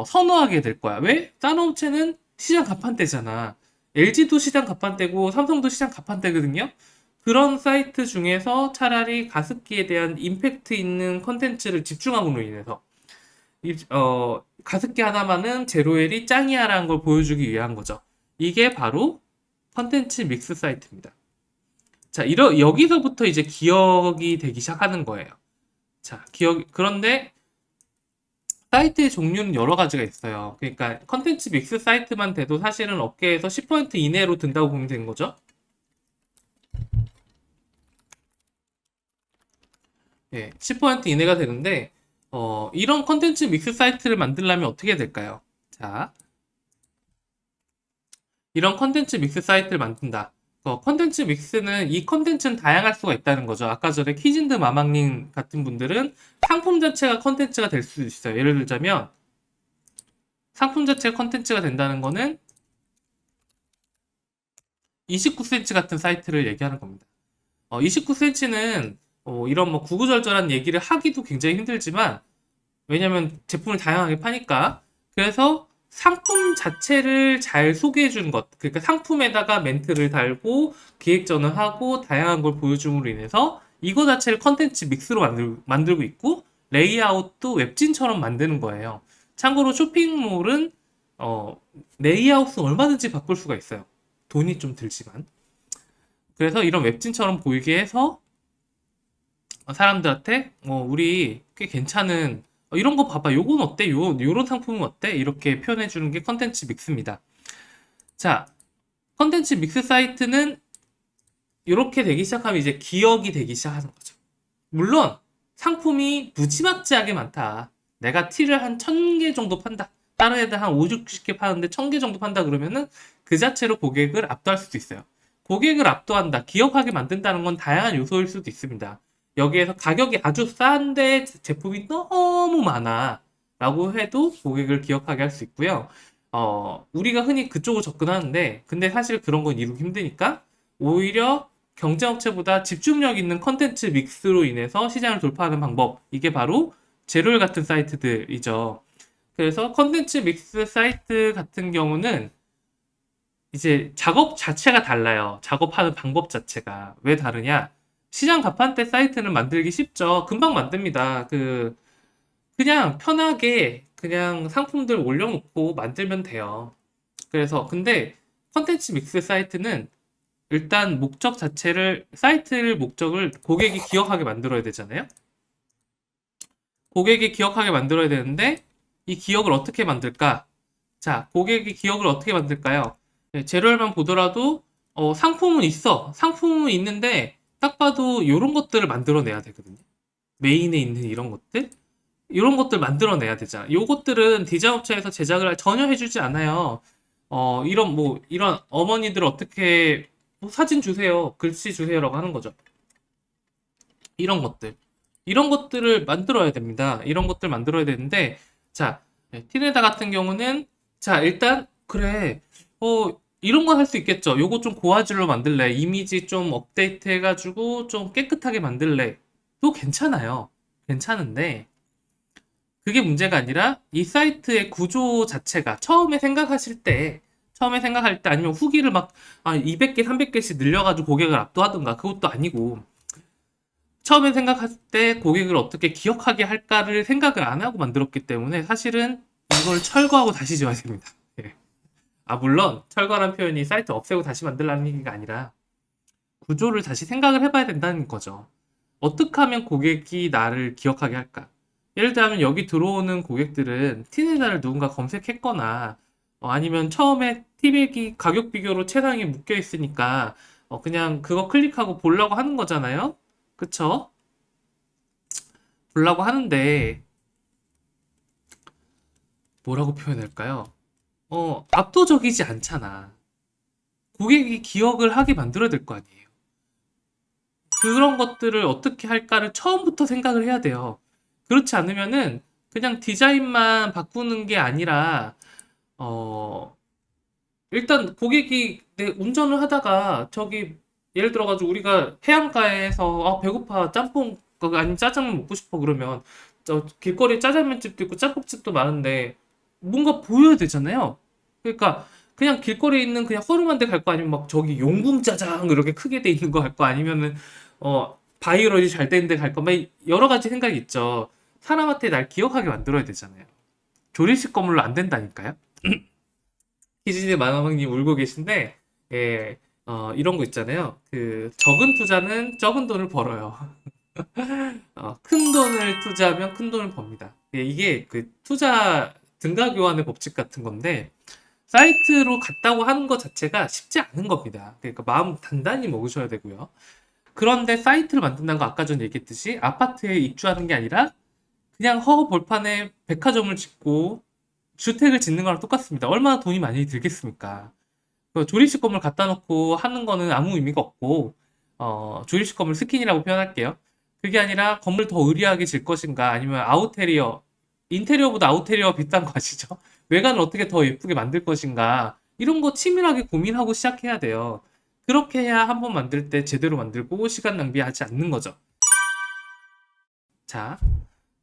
선호하게 될 거야. 왜? 다른 업체는 시장 가판대잖아. LG도 시장 가판대고 삼성도 시장 가판대거든요. 그런 사이트 중에서 차라리 가습기에 대한 임팩트 있는 컨텐츠를 집중함으로 인해서 가습기 하나만은 제로엘이 짱이야라는 걸 보여주기 위한 거죠. 이게 바로 컨텐츠 믹스 사이트입니다. 자, 여기서부터 이제 기억이 되기 시작하는 거예요. 자, 그런데 사이트의 종류는 여러 가지가 있어요. 그러니까 컨텐츠 믹스 사이트만 돼도 사실은 업계에서 10% 이내로 든다고 보면 되는 거죠. 예, 10% 이내가 되는데, 이런 컨텐츠 믹스 사이트를 만들려면 어떻게 될까요? 자, 이런 컨텐츠 믹스 사이트를 만든다. 컨텐츠 믹스는 이 컨텐츠는 다양할 수가 있다는 거죠. 아까 전에 키진드 마망님 같은 분들은 상품 자체가 컨텐츠가 될 수 있어요. 예를 들자면 상품 자체가 컨텐츠가 된다는 거는 29cm 같은 사이트를 얘기하는 겁니다. 29cm는 이런 뭐 구구절절한 얘기를 하기도 굉장히 힘들지만 왜냐면 제품을 다양하게 파니까 그래서 상품 자체를 잘 소개해 주는 것 그러니까 상품에다가 멘트를 달고 기획전을 하고 다양한 걸 보여줌으로 인해서 이거 자체를 컨텐츠 믹스로 만들고 있고 레이아웃도 웹진처럼 만드는 거예요. 참고로 쇼핑몰은 레이아웃은 얼마든지 바꿀 수가 있어요. 돈이 좀 들지만 그래서 이런 웹진처럼 보이게 해서 사람들한테 우리 꽤 괜찮은 이런 거 봐봐 요건 어때? 요런 상품은 어때? 이렇게 표현해 주는 게 컨텐츠 믹스입니다. 자, 컨텐츠 믹스 사이트는 이렇게 되기 시작하면 이제 기억이 되기 시작하는 거죠. 물론 상품이 무지막지하게 많다. 내가 티를 한 1000개 정도 판다. 다른 애들 한 5, 60개 파는데 1000개 정도 판다 그러면은 그 자체로 고객을 압도할 수도 있어요. 고객을 압도한다, 기억하게 만든다는 건 다양한 요소일 수도 있습니다. 여기에서 가격이 아주 싼데 제품이 너무 많아 라고 해도 고객을 기억하게 할 수 있고요. 우리가 흔히 그쪽으로 접근하는데 근데 사실 그런 건 이루기 힘드니까 오히려 경쟁업체보다 집중력 있는 컨텐츠 믹스로 인해서 시장을 돌파하는 방법 이게 바로 제로엘 같은 사이트들이죠. 그래서 컨텐츠 믹스 사이트 같은 경우는 이제 작업 자체가 달라요. 작업하는 방법 자체가. 왜 다르냐? 시장 가판대 사이트는 만들기 쉽죠. 금방 만듭니다. 그냥 편하게 그냥 상품들 올려놓고 만들면 돼요. 그래서 근데 컨텐츠 믹스 사이트는 일단 사이트를 목적을 고객이 기억하게 만들어야 되잖아요. 고객이 기억하게 만들어야 되는데 이 기억을 어떻게 만들까? 자, 고객이 기억을 어떻게 만들까요? 네, 재료만 보더라도 상품은 있어. 상품은 있는데 딱 봐도 이런 것들을 만들어내야 되거든요. 메인에 있는 이런 것들? 이런 것들 만들어내야 되잖아. 요것들은 디자인 업체에서 제작을 전혀 해주지 않아요. 이런 어머니들 어떻게 뭐 사진 주세요. 글씨 주세요라고 하는 거죠. 이런 것들. 이런 것들을 만들어야 됩니다. 이런 것들 만들어야 되는데, 자, 티네다 같은 경우는, 자, 일단, 그래, 이런 건 할 수 있겠죠. 요거 좀 고화질로 만들래. 이미지 좀 업데이트 해가지고 좀 깨끗하게 만들래. 또 괜찮아요. 괜찮은데, 그게 문제가 아니라 이 사이트의 구조 자체가 처음에 생각할 때 아니면 후기를 막 200개, 300개씩 늘려가지고 고객을 압도하든가 그것도 아니고 처음에 생각할 때 고객을 어떻게 기억하게 할까를 생각을 안 하고 만들었기 때문에 사실은 이걸 철거하고 다시 지어야 됩니다. 예. 물론 철거란 표현이 사이트 없애고 다시 만들라는 얘기가 아니라 구조를 다시 생각을 해봐야 된다는 거죠. 어떻게 하면 고객이 나를 기억하게 할까? 예를 들면 여기 들어오는 고객들은 티네다를 누군가 검색했거나 아니면 처음에 티백이 가격 비교로 최상위 묶여 있으니까 그냥 그거 클릭하고 보려고 하는 거잖아요. 그쵸? 보려고 하는데 뭐라고 표현할까요? 압도적이지 않잖아. 고객이 기억을 하게 만들어야 될 거 아니에요. 그런 것들을 어떻게 할까를 처음부터 생각을 해야 돼요. 그렇지 않으면은 그냥 디자인만 바꾸는 게 아니라 어 일단 고객이 내 운전을 하다가 저기 예를 들어가지고 우리가 해안가에서 배고파 짬뽕 아니면 짜장면 먹고 싶어 그러면 저 길거리에 짜장면집도 있고 짬뽕집도 많은데 뭔가 보여야 되잖아요. 그러니까 그냥 길거리에 있는 그냥 허름한 데 갈 거 아니면 막 저기 용궁짜장 이렇게 크게 돼 있는 거 갈 거 아니면은 바이럴이 잘 된 데 갈 거 막 여러 가지 생각이 있죠. 사람한테 날 기억하게 만들어야 되잖아요. 조립식 건물로 안 된다니까요. 희진이 마나방님 울고 계신데, 예, 이런 거 있잖아요. 그, 적은 투자는 적은 돈을 벌어요. 큰 돈을 투자하면 큰 돈을 법니다. 예, 이게 그 투자 등가 교환의 법칙 같은 건데, 사이트로 갔다고 하는 것 자체가 쉽지 않은 겁니다. 그러니까 마음 단단히 먹으셔야 되고요. 그런데 사이트를 만든다는 거 아까 전에 얘기했듯이 아파트에 입주하는 게 아니라 그냥 허허벌판에 백화점을 짓고 주택을 짓는 거랑 똑같습니다. 얼마나 돈이 많이 들겠습니까? 그 조립식 건물 갖다 놓고 하는 거는 아무 의미가 없고, 조립식 건물 스킨이라고 표현할게요. 그게 아니라 건물 더 의리하게 질 것인가, 아니면 아웃테리어, 인테리어보다 아웃테리어가 비싼 거 아시죠? 외관을 어떻게 더 예쁘게 만들 것인가, 이런 거 치밀하게 고민하고 시작해야 돼요. 그렇게 해야 한 번 만들 때 제대로 만들고 시간 낭비하지 않는 거죠. 자,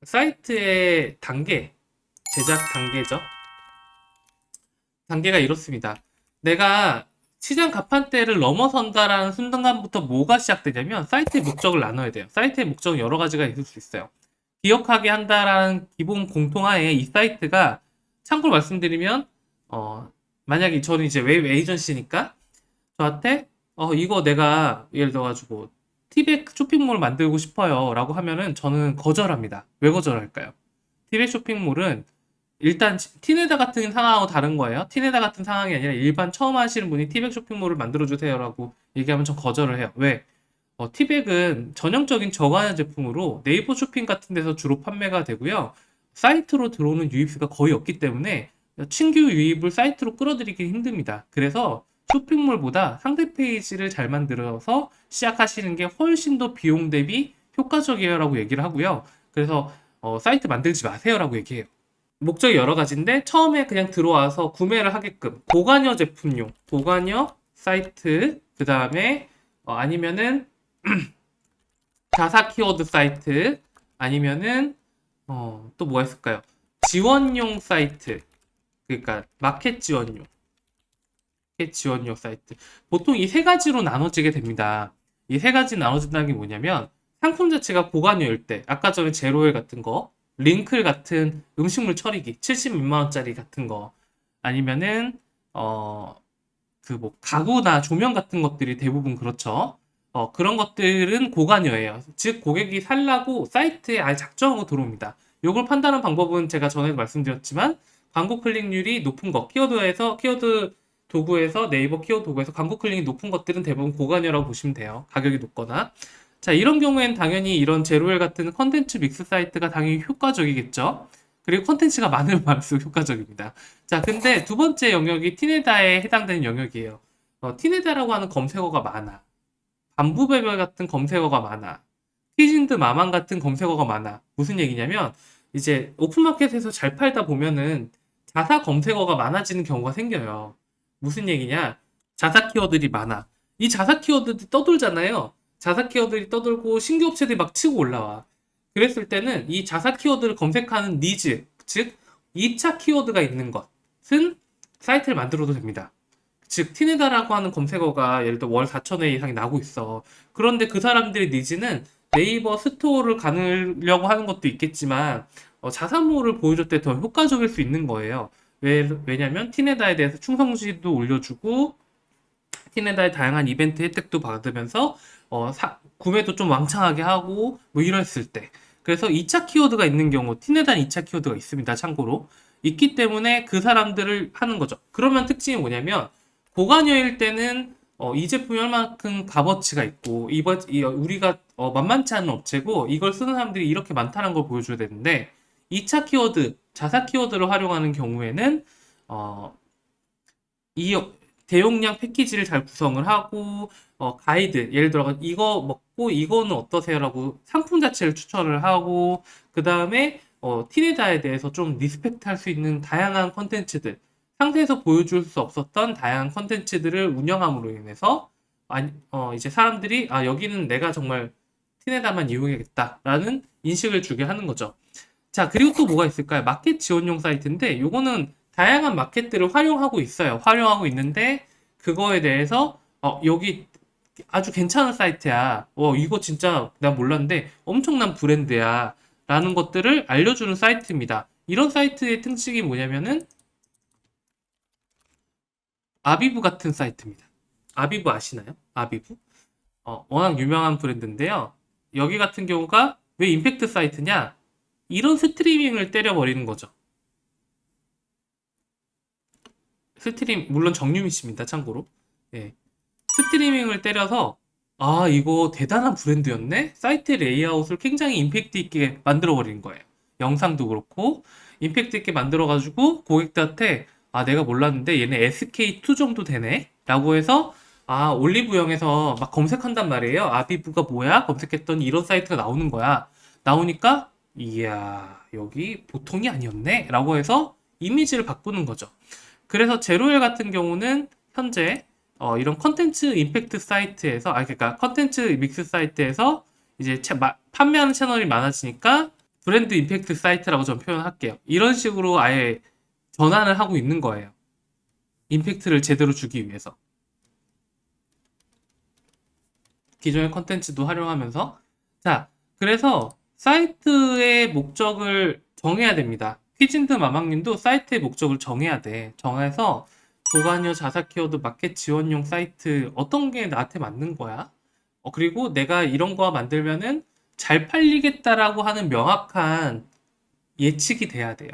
사이트의 단계, 제작 단계죠. 단계가 이렇습니다. 내가 시장 가판대를 넘어선다라는 순간부터 뭐가 시작되냐면 사이트의 목적을 나눠야 돼요. 사이트의 목적은 여러 가지가 있을 수 있어요. 기억하게 한다라는 기본 공통하에 이 사이트가 참고로 말씀드리면 만약에 저는 이제 웹 에이전시니까 저한테 이거 내가 예를 들어가지고 티백 쇼핑몰 만들고 싶어요 라고 하면은 저는 거절합니다. 왜 거절할까요? 티백 쇼핑몰은 일단 티네다 같은 상황하고 다른 거예요. 티네다 같은 상황이 아니라 일반 처음 하시는 분이 티백 쇼핑몰을 만들어 주세요라고 얘기하면 전 거절을 해요. 왜? 티백은 전형적인 저가형 제품으로 네이버 쇼핑 같은 데서 주로 판매가 되고요. 사이트로 들어오는 유입수가 거의 없기 때문에 신규 유입을 사이트로 끌어들이기 힘듭니다. 그래서 쇼핑몰보다 상세 페이지를 잘 만들어서 시작하시는 게 훨씬 더 비용 대비 효과적이에요라고 얘기를 하고요. 그래서 사이트 만들지 마세요라고 얘기해요. 목적이 여러 가지인데 처음에 그냥 들어와서 구매를 하게끔 도가녀 제품용 도가녀 사이트 그 다음에 아니면은 자사 키워드 사이트 아니면은 또 뭐가 있을까요? 지원용 사이트 그러니까 마켓 지원용 마켓 지원용 사이트 보통 이 세 가지로 나눠지게 됩니다. 이 세 가지 나눠진다는 게 뭐냐면 상품 자체가 고관여일 때 아까 전에 제로엘 같은 거 링클 같은 음식물 처리기 70몇만 원짜리 같은 거 아니면은 그 뭐 가구나 조명 같은 것들이 대부분 그렇죠. 그런 것들은 고관여예요. 즉 고객이 살라고 사이트에 아예 작정하고 들어옵니다. 이걸 판단하는 방법은 제가 전에도 말씀드렸지만 광고 클릭률이 높은 거 키워드에서 키워드 도구에서 네이버 키워드 도구에서 광고 클릭이 높은 것들은 대부분 고관여라고 보시면 돼요. 가격이 높거나 자, 이런 경우에는 당연히 이런 제로엘 같은 컨텐츠 믹스 사이트가 당연히 효과적이겠죠. 그리고 컨텐츠가 많으면 많을수록 효과적입니다. 자, 근데 두 번째 영역이 티네다에 해당되는 영역이에요. 티네다라고 하는 검색어가 많아. 반부배별 같은 검색어가 많아. 티진드 마망 같은 검색어가 많아. 무슨 얘기냐면, 이제 오픈마켓에서 잘 팔다 보면은 자사 검색어가 많아지는 경우가 생겨요. 무슨 얘기냐? 자사 키워드들이 많아. 이 자사 키워드들이 떠돌잖아요. 자사 키워드들이 떠돌고 신규 업체들이 막 치고 올라와. 그랬을 때는 이 자사 키워드를 검색하는 니즈, 즉 2차 키워드가 있는 것은 사이트를 만들어도 됩니다. 즉 티네다라고 하는 검색어가 예를 들어 월 4천회 이상이 나오고 있어. 그런데 그 사람들의 니즈는 네이버 스토어를 가려고 하는 것도 있겠지만 자사모를 보여줄 때 더 효과적일 수 있는 거예요. 왜냐면 티네다에 대해서 충성지도 올려주고 티네다의 다양한 이벤트 혜택도 받으면서 구매도 좀 왕창하게 하고 뭐 이랬을 때, 그래서 2차 키워드가 있는 경우, 티네단 2차 키워드가 있습니다. 참고로 있기 때문에 그 사람들을 하는 거죠. 그러면 특징이 뭐냐면, 고관여일 때는 이 제품이 얼마큼 값어치가 있고 우리가 만만치 않은 업체고 이걸 쓰는 사람들이 이렇게 많다는 걸 보여줘야 되는데, 2차 키워드, 자사 키워드를 활용하는 경우에는 어, 이 대용량 패키지를 잘 구성을 하고, 가이드, 예를 들어 이거 먹고 이거는 어떠세요라고 상품 자체를 추천을 하고, 그 다음에 티네다에 대해서 좀 리스펙트 할 수 있는 다양한 컨텐츠들, 상세에서 보여줄 수 없었던 다양한 컨텐츠들을 운영함으로 인해서 이제 사람들이 여기는 내가 정말 티네다만 이용해야겠다라는 인식을 주게 하는 거죠. 자, 그리고 또 뭐가 있을까요? 마켓 지원용 사이트인데, 요거는 다양한 마켓들을 활용하고 있어요. 활용하고 있는데, 그거에 대해서, 여기 아주 괜찮은 사이트야. 이거 진짜 난 몰랐는데 엄청난 브랜드야. 라는 것들을 알려주는 사이트입니다. 이런 사이트의 특징이 뭐냐면은, 아비브 같은 사이트입니다. 아비브 아시나요? 아비브? 워낙 유명한 브랜드인데요. 여기 같은 경우가 왜 임팩트 사이트냐? 이런 스트리밍을 때려버리는 거죠. 물론 정유미 씨입니다. 참고로. 예. 스트리밍을 때려서, 이거 대단한 브랜드였네? 사이트 레이아웃을 굉장히 임팩트 있게 만들어버리는 거예요. 영상도 그렇고, 임팩트 있게 만들어가지고, 고객들한테, 내가 몰랐는데 얘네 SK2 정도 되네? 라고 해서, 올리브영에서 막 검색한단 말이에요. 아비브가 뭐야? 검색했더니 이런 사이트가 나오는 거야. 나오니까, 이야, 여기 보통이 아니었네? 라고 해서 이미지를 바꾸는 거죠. 그래서 제로엘 같은 경우는 현재 이런 컨텐츠 임팩트 사이트에서, 그러니까 컨텐츠 믹스 사이트에서 이제 판매하는 채널이 많아지니까 브랜드 임팩트 사이트라고 좀 표현할게요. 이런 식으로 아예 전환을 하고 있는 거예요. 임팩트를 제대로 주기 위해서. 기존의 컨텐츠도 활용하면서. 자, 그래서 사이트의 목적을 정해야 됩니다. 퀴진드 마망님도 사이트의 목적을 정해야 돼. 정해서 고관여 자사 키워드 마켓 지원용 사이트 어떤 게 나한테 맞는 거야? 그리고 내가 이런 거 만들면은 잘 팔리겠다라고 하는 명확한 예측이 돼야 돼요.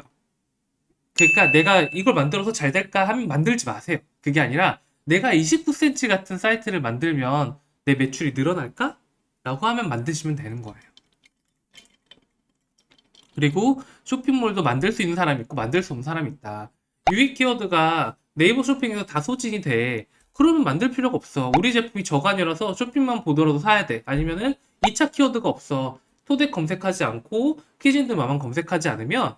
그러니까 내가 이걸 만들어서 잘 될까 하면 만들지 마세요. 그게 아니라 내가 29cm 같은 사이트를 만들면 내 매출이 늘어날까? 라고 하면 만드시면 되는 거예요. 그리고 쇼핑몰도 만들 수 있는 사람이 있고 만들 수 없는 사람이 있다. 유익 키워드가 네이버 쇼핑에서 다 소진이 돼. 그러면 만들 필요가 없어. 우리 제품이 저간이라서 쇼핑만 보더라도 사야 돼. 아니면은 2차 키워드가 없어. 토대 검색하지 않고 키즈인드마만 검색하지 않으면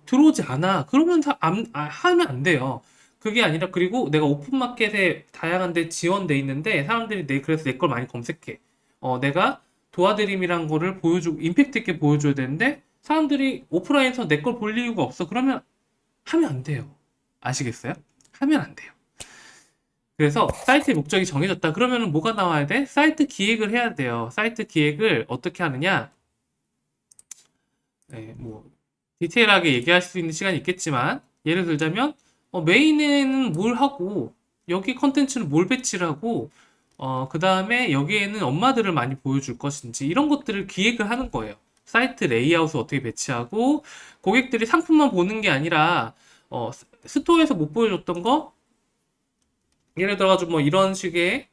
들어오지 않아. 그러면 하면 안 돼요. 그게 아니라, 그리고 내가 오픈마켓에 다양한 데 지원돼 있는데 사람들이 그래서 내 걸 많이 검색해. 내가 도와드림이란 거를 임팩트 있게 보여줘야 되는데 사람들이 오프라인에서 내 걸 볼 이유가 없어. 그러면 하면 안 돼요. 아시겠어요? 하면 안 돼요. 그래서 사이트의 목적이 정해졌다. 그러면 뭐가 나와야 돼? 사이트 기획을 해야 돼요. 사이트 기획을 어떻게 하느냐? 네, 뭐 디테일하게 얘기할 수 있는 시간이 있겠지만, 예를 들자면 메인에는 뭘 하고, 여기 컨텐츠는 뭘 배치를 하고, 그 다음에 여기에는 엄마들을 많이 보여줄 것인지, 이런 것들을 기획을 하는 거예요. 사이트 레이아웃을 어떻게 배치하고, 고객들이 상품만 보는 게 아니라 스토어에서 못 보여줬던 거, 예를 들어가지고 뭐 이런 식의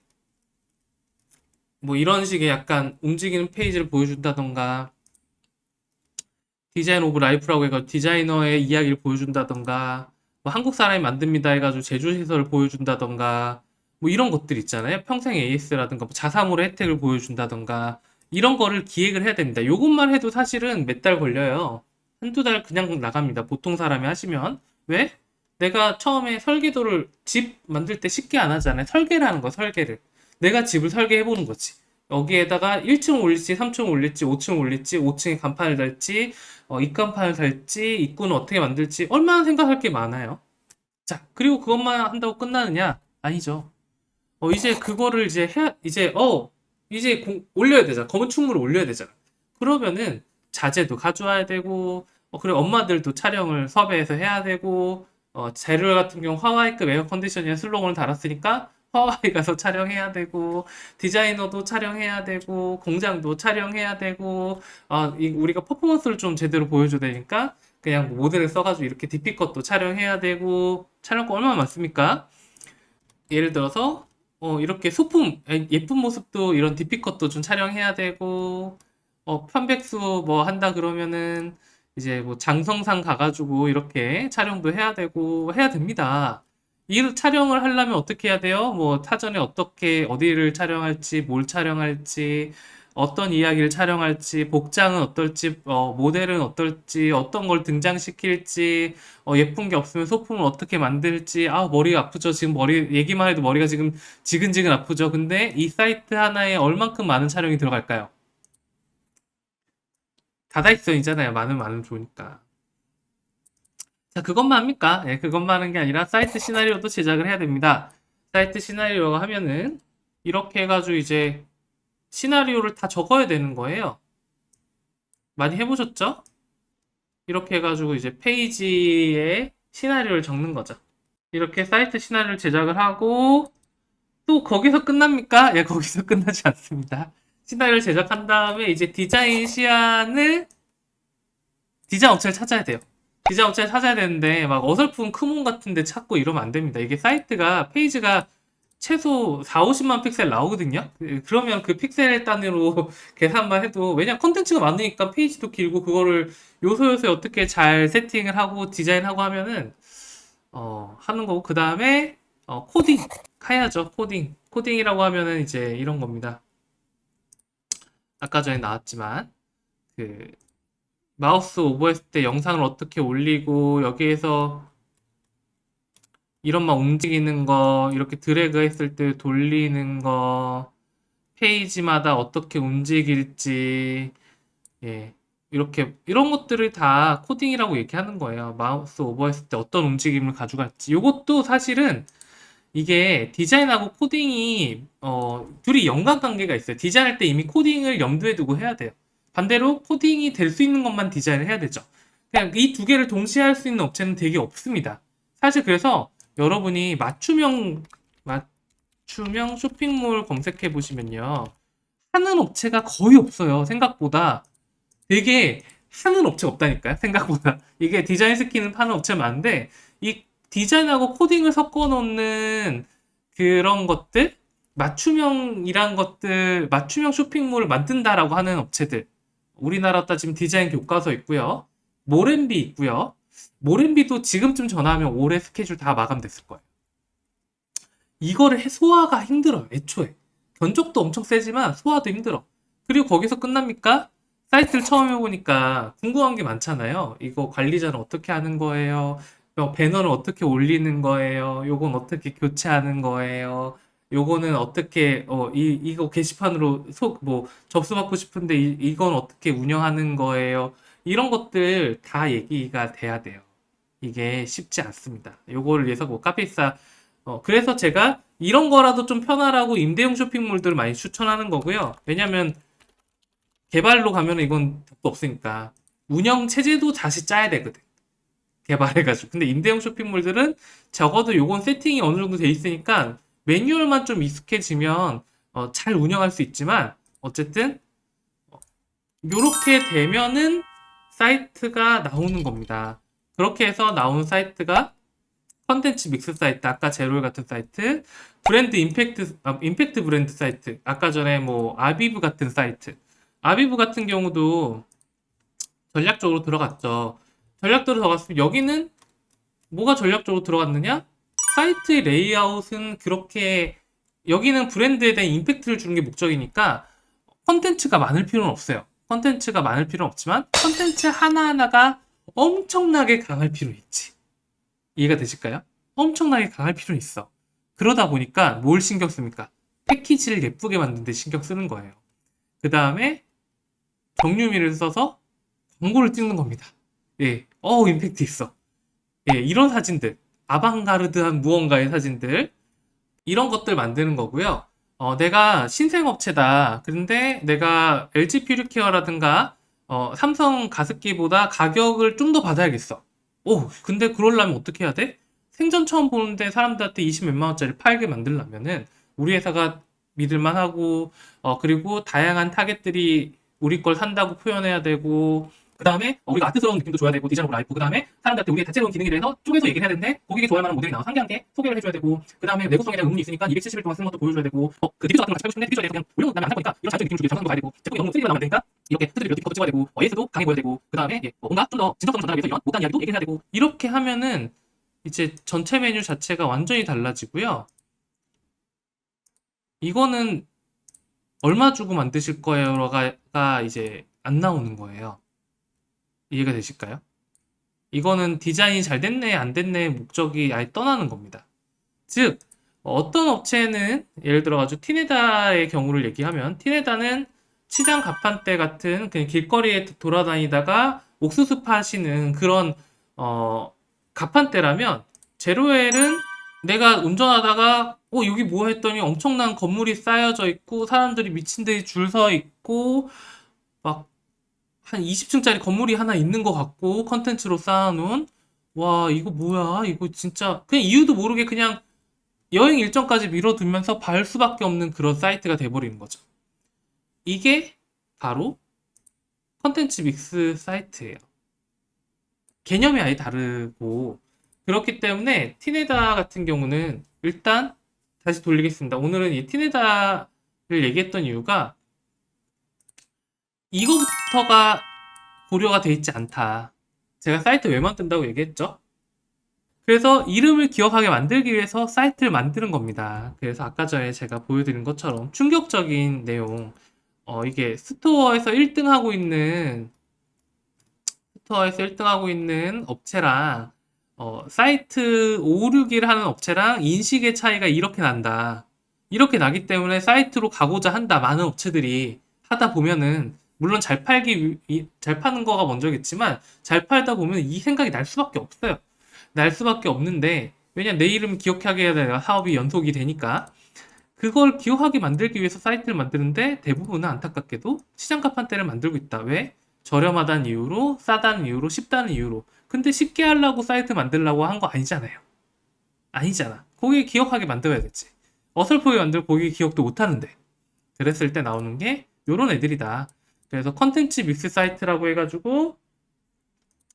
약간 움직이는 페이지를 보여준다던가, 디자인 오브 라이프라고 해가지고 디자이너의 이야기를 보여준다던가, 뭐 한국 사람이 만듭니다 해가지고 제조시설을 보여준다던가, 뭐 이런 것들 있잖아요. 평생 AS라든가 뭐 자사몰의 혜택을 보여준다던가, 이런 거를 기획을 해야 됩니다. 요것만 해도 사실은 몇 달 걸려요. 한두 달 그냥 나갑니다. 보통 사람이 하시면. 왜? 내가 처음에 집 만들 때 쉽게 안 하잖아요. 설계를 하는 거, 설계를. 내가 집을 설계해보는 거지. 여기에다가 1층 올릴지, 3층 올릴지, 5층 올릴지, 5층에 간판을 달지, 입간판을 달지, 입구는 어떻게 만들지, 얼마나 생각할 게 많아요. 자, 그리고 그것만 한다고 끝나느냐? 아니죠. 이제 그거를 이제 올려야 되잖아. 검은 충무를 올려야 되잖아. 그러면은 자재도 가져와야 되고, 그래, 엄마들도 촬영을 섭외해서 해야 되고, 재료 같은 경우 하와이급 에어 컨디셔닝에 슬롱을 달았으니까 하와이 가서 촬영해야 되고, 디자이너도 촬영해야 되고, 공장도 촬영해야 되고, 우리가 퍼포먼스를 좀 제대로 보여줘야 되니까, 그냥 모델을 써가지고 이렇게 DP컷도 촬영해야 되고, 촬영권 얼마나 많습니까? 예를 들어서, 이렇게 소품, 예쁜 모습도 이런 DP컷도 좀 촬영해야 되고, 편백수 뭐 한다 그러면은, 이제 뭐 장성상 가가지고 이렇게 촬영도 해야 되고, 해야 됩니다. 이 촬영을 하려면 어떻게 해야 돼요? 뭐 사전에 어떻게 어디를 촬영할지, 뭘 촬영할지, 어떤 이야기를 촬영할지, 복장은 어떨지, 모델은 어떨지, 어떤 걸 등장시킬지, 예쁜 게 없으면 소품을 어떻게 만들지, 머리가 아프죠. 지금 머리 얘기만 해도 머리가 지금 지근지근 아프죠. 근데 이 사이트 하나에 얼만큼 많은 촬영이 들어갈까요? 다다익선이잖아요. 많으면 좋으니까. 자, 그것만 합니까? 예, 그것만 하는 게 아니라 사이트 시나리오도 제작을 해야 됩니다. 사이트 시나리오가 하면은 이렇게 해가지고 이제 시나리오를 다 적어야 되는 거예요. 많이 해보셨죠? 이렇게 해가지고 이제 페이지에 시나리오를 적는 거죠. 이렇게 사이트 시나리오를 제작을 하고 또 거기서 끝납니까? 예, 거기서 끝나지 않습니다. 시나리오를 제작한 다음에 이제 디자인 업체를 찾아야 돼요. 디자인 업체를 찾아야 되는데 막 어설픈 크몬 같은 데 찾고 이러면 안 됩니다. 이게 사이트가 페이지가 최소 4, 50만 픽셀 나오거든요. 그러면 그 픽셀 단위로 계산만 해도 왜냐 컨텐츠가 많으니까 페이지도 길고 그거를 요소요소에 어떻게 잘 세팅을 하고 디자인하고 하면은 하는 거고 그 다음에 코딩 해야죠. 코딩이라고 하면은 이제 이런 겁니다. 아까 전에 나왔지만 그 마우스 오버했을 때 영상을 어떻게 올리고 여기에서 이런만 움직이는 거 이렇게 드래그 했을 때 돌리는 거 페이지마다 어떻게 움직일지 예 이렇게 이런 것들을 다 코딩이라고 얘기하는 거예요. 마우스 오버했을 때 어떤 움직임을 가져갈지 이것도 사실은 이게 디자인하고 코딩이 둘이 연관관계가 있어요. 디자인할 때 이미 코딩을 염두에 두고 해야 돼요. 반대로 코딩이 될 수 있는 것만 디자인을 해야 되죠. 그냥 이 두 개를 동시에 할 수 있는 업체는 되게 없습니다. 사실 그래서 여러분이 맞춤형 쇼핑몰 검색해 보시면요. 하는 업체가 거의 없어요. 생각보다. 되게 하는 업체가 없다니까요. 생각보다. 이게 디자인 스킬은 파는 업체가 많은데 이 디자인하고 코딩을 섞어 놓는 그런 것들 맞춤형 쇼핑몰을 만든다라고 하는 업체들 우리나라 따지면 디자인 교과서 있고요. 모렌비 있고요. 모렌비도 지금쯤 전화하면 올해 스케줄 다 마감됐을 거예요. 이거를 소화가 힘들어요. 애초에. 견적도 엄청 세지만 소화도 힘들어. 그리고 거기서 끝납니까? 사이트를 처음 해보니까 궁금한 게 많잖아요. 이거 관리자는 어떻게 하는 거예요? 배너는 어떻게 올리는 거예요? 요건 어떻게 교체하는 거예요? 요거는 어떻게 이거 게시판으로 접수받고 싶은데 이건 어떻게 운영하는 거예요? 이런 것들 다 얘기가 돼야 돼요. 이게 쉽지 않습니다. 요거를 위해서 뭐 카페이사 그래서 제가 이런 거라도 좀 편하라고 임대용 쇼핑몰들을 많이 추천하는 거고요. 왜냐면 개발로 가면 이건 답도 없으니까 운영 체제도 다시 짜야 되거든. 개발해가지고. 근데 임대용 쇼핑몰들은 적어도 요건 세팅이 어느 정도 돼 있으니까 매뉴얼만 좀 익숙해지면 잘 운영할 수 있지만 어쨌든 요렇게 되면은 사이트가 나오는 겁니다. 그렇게 해서 나온 사이트가 컨텐츠 믹스 사이트, 아까 제로일 같은 사이트, 브랜드 임팩트 브랜드 사이트, 아까 전에 뭐 아비브 같은 사이트, 아비브 같은 경우도 전략적으로 들어갔죠. 전략적으로 들어갔으면 여기는 뭐가 전략적으로 들어갔느냐? 사이트의 레이아웃은 그렇게 여기는 브랜드에 대한 임팩트를 주는 게 목적이니까 컨텐츠가 많을 필요는 없어요. 컨텐츠가 많을 필요는 없지만 컨텐츠 하나하나가 엄청나게 강할 필요는 있지. 이해가 되실까요? 엄청나게 강할 필요는 있어. 그러다 보니까 뭘 신경 씁니까? 패키지를 예쁘게 만드는 데 신경 쓰는 거예요. 그 다음에 정류미를 써서 광고를 찍는 겁니다. 예, 임팩트 있어. 예, 이런 사진들, 아방가르드한 무언가의 사진들, 이런 것들 만드는 거고요. 내가 신생업체다. 그런데 내가 LG 퓨리케어라든가, 삼성 가습기보다 가격을 좀 더 받아야겠어. 근데 그러려면 어떻게 해야 돼? 생전 처음 보는데 사람들한테 20 몇만 원짜리 팔게 만들려면은 우리 회사가 믿을만하고 그리고 다양한 타겟들이 우리 걸 산다고 표현해야 되고 그 다음에 우리가 아트스러운 느낌도 줘야 되고 디자인able 라이프 그 다음에 사람들한테 우리의 다채로운 기능에 대해서 쪼개서 얘기를 해야 되는데 고객이 좋아할 만한 모델이 나와 상기한게 소개를 해줘야 되고 그 다음에 내구성에 대한 의문이 있으니까 270일 동안 쓰는 것도 보여줘야 되고 그 디퓨저 같은 걸 같이 펴고 싶은데 디퓨저에 대해서 그냥 올려놓으면 안 할 거니까 이런 자연적인 느낌을 주기 위해서 성능도 가야 되고 제품이 너무 3D로 나오면 안 되니까 이렇게 스트리뷰 이렇게 찍어야 되고 AS도 강해 보여야 되고 그 다음에 뭔가 좀 더 진정성을 전달하기 위해서 이런 못다한 이야기도 얘기해야 되고 이렇게 하면은 이제 전체 메뉴 자체가 완전히 달라지고요. 이거는 얼마 주고 만드실 거예요가 이제 안 나오는 거예요. 이해가 되실까요? 이거는 디자인이 잘 됐네, 안 됐네의 목적이 아예 떠나는 겁니다. 즉, 어떤 업체는 예를 들어가지고 티네다의 경우를 얘기하면 티네다는 시장 가판대 같은 그냥 길거리에 돌아다니다가 옥수수 파시는 그런 가판대라면 제로엘은 내가 운전하다가 여기 뭐 했더니 엄청난 건물이 쌓여져 있고 사람들이 미친 듯이 줄 서 있고 막 한 20층짜리 건물이 하나 있는 것 같고 컨텐츠로 쌓아놓은 와 이거 뭐야 이거 진짜 그냥 이유도 모르게 그냥 여행 일정까지 미뤄두면서 발 수밖에 없는 그런 사이트가 돼버리는 거죠. 이게 바로 컨텐츠 믹스 사이트예요. 개념이 아예 다르고 그렇기 때문에 티네다 같은 경우는 일단 다시 돌리겠습니다. 오늘은 이 티네다를 얘기했던 이유가 이거부터가 고려가 돼 있지 않다. 제가 사이트 왜 만든다고 얘기했죠? 그래서 이름을 기억하게 만들기 위해서 사이트를 만드는 겁니다. 그래서 아까 전에 제가 보여드린 것처럼 충격적인 내용, 이게 스토어에서 1등하고 있는 업체랑 사이트 5, 6일 하는 업체랑 인식의 차이가 이렇게 난다. 이렇게 나기 때문에 사이트로 가고자 한다. 많은 업체들이 하다 보면은 물론 잘 파는 거가 먼저겠지만 잘 팔다 보면 이 생각이 날 수밖에 없어요. 날 수밖에 없는데 왜냐 내 이름 기억하게 해야 되나 사업이 연속이 되니까 그걸 기억하게 만들기 위해서 사이트를 만드는데 대부분은 안타깝게도 시장 가판대를 만들고 있다. 왜? 저렴하다는 이유로, 싸다는 이유로, 쉽다는 이유로. 근데 쉽게 하려고 사이트 만들려고 한 거 아니잖아요. 아니잖아. 고객이 기억하게 만들어야겠지. 어설프게 만들고 고객이 기억도 못 하는데. 그랬을 때 나오는 게 요런 애들이다. 그래서 컨텐츠 믹스 사이트라고 해가지고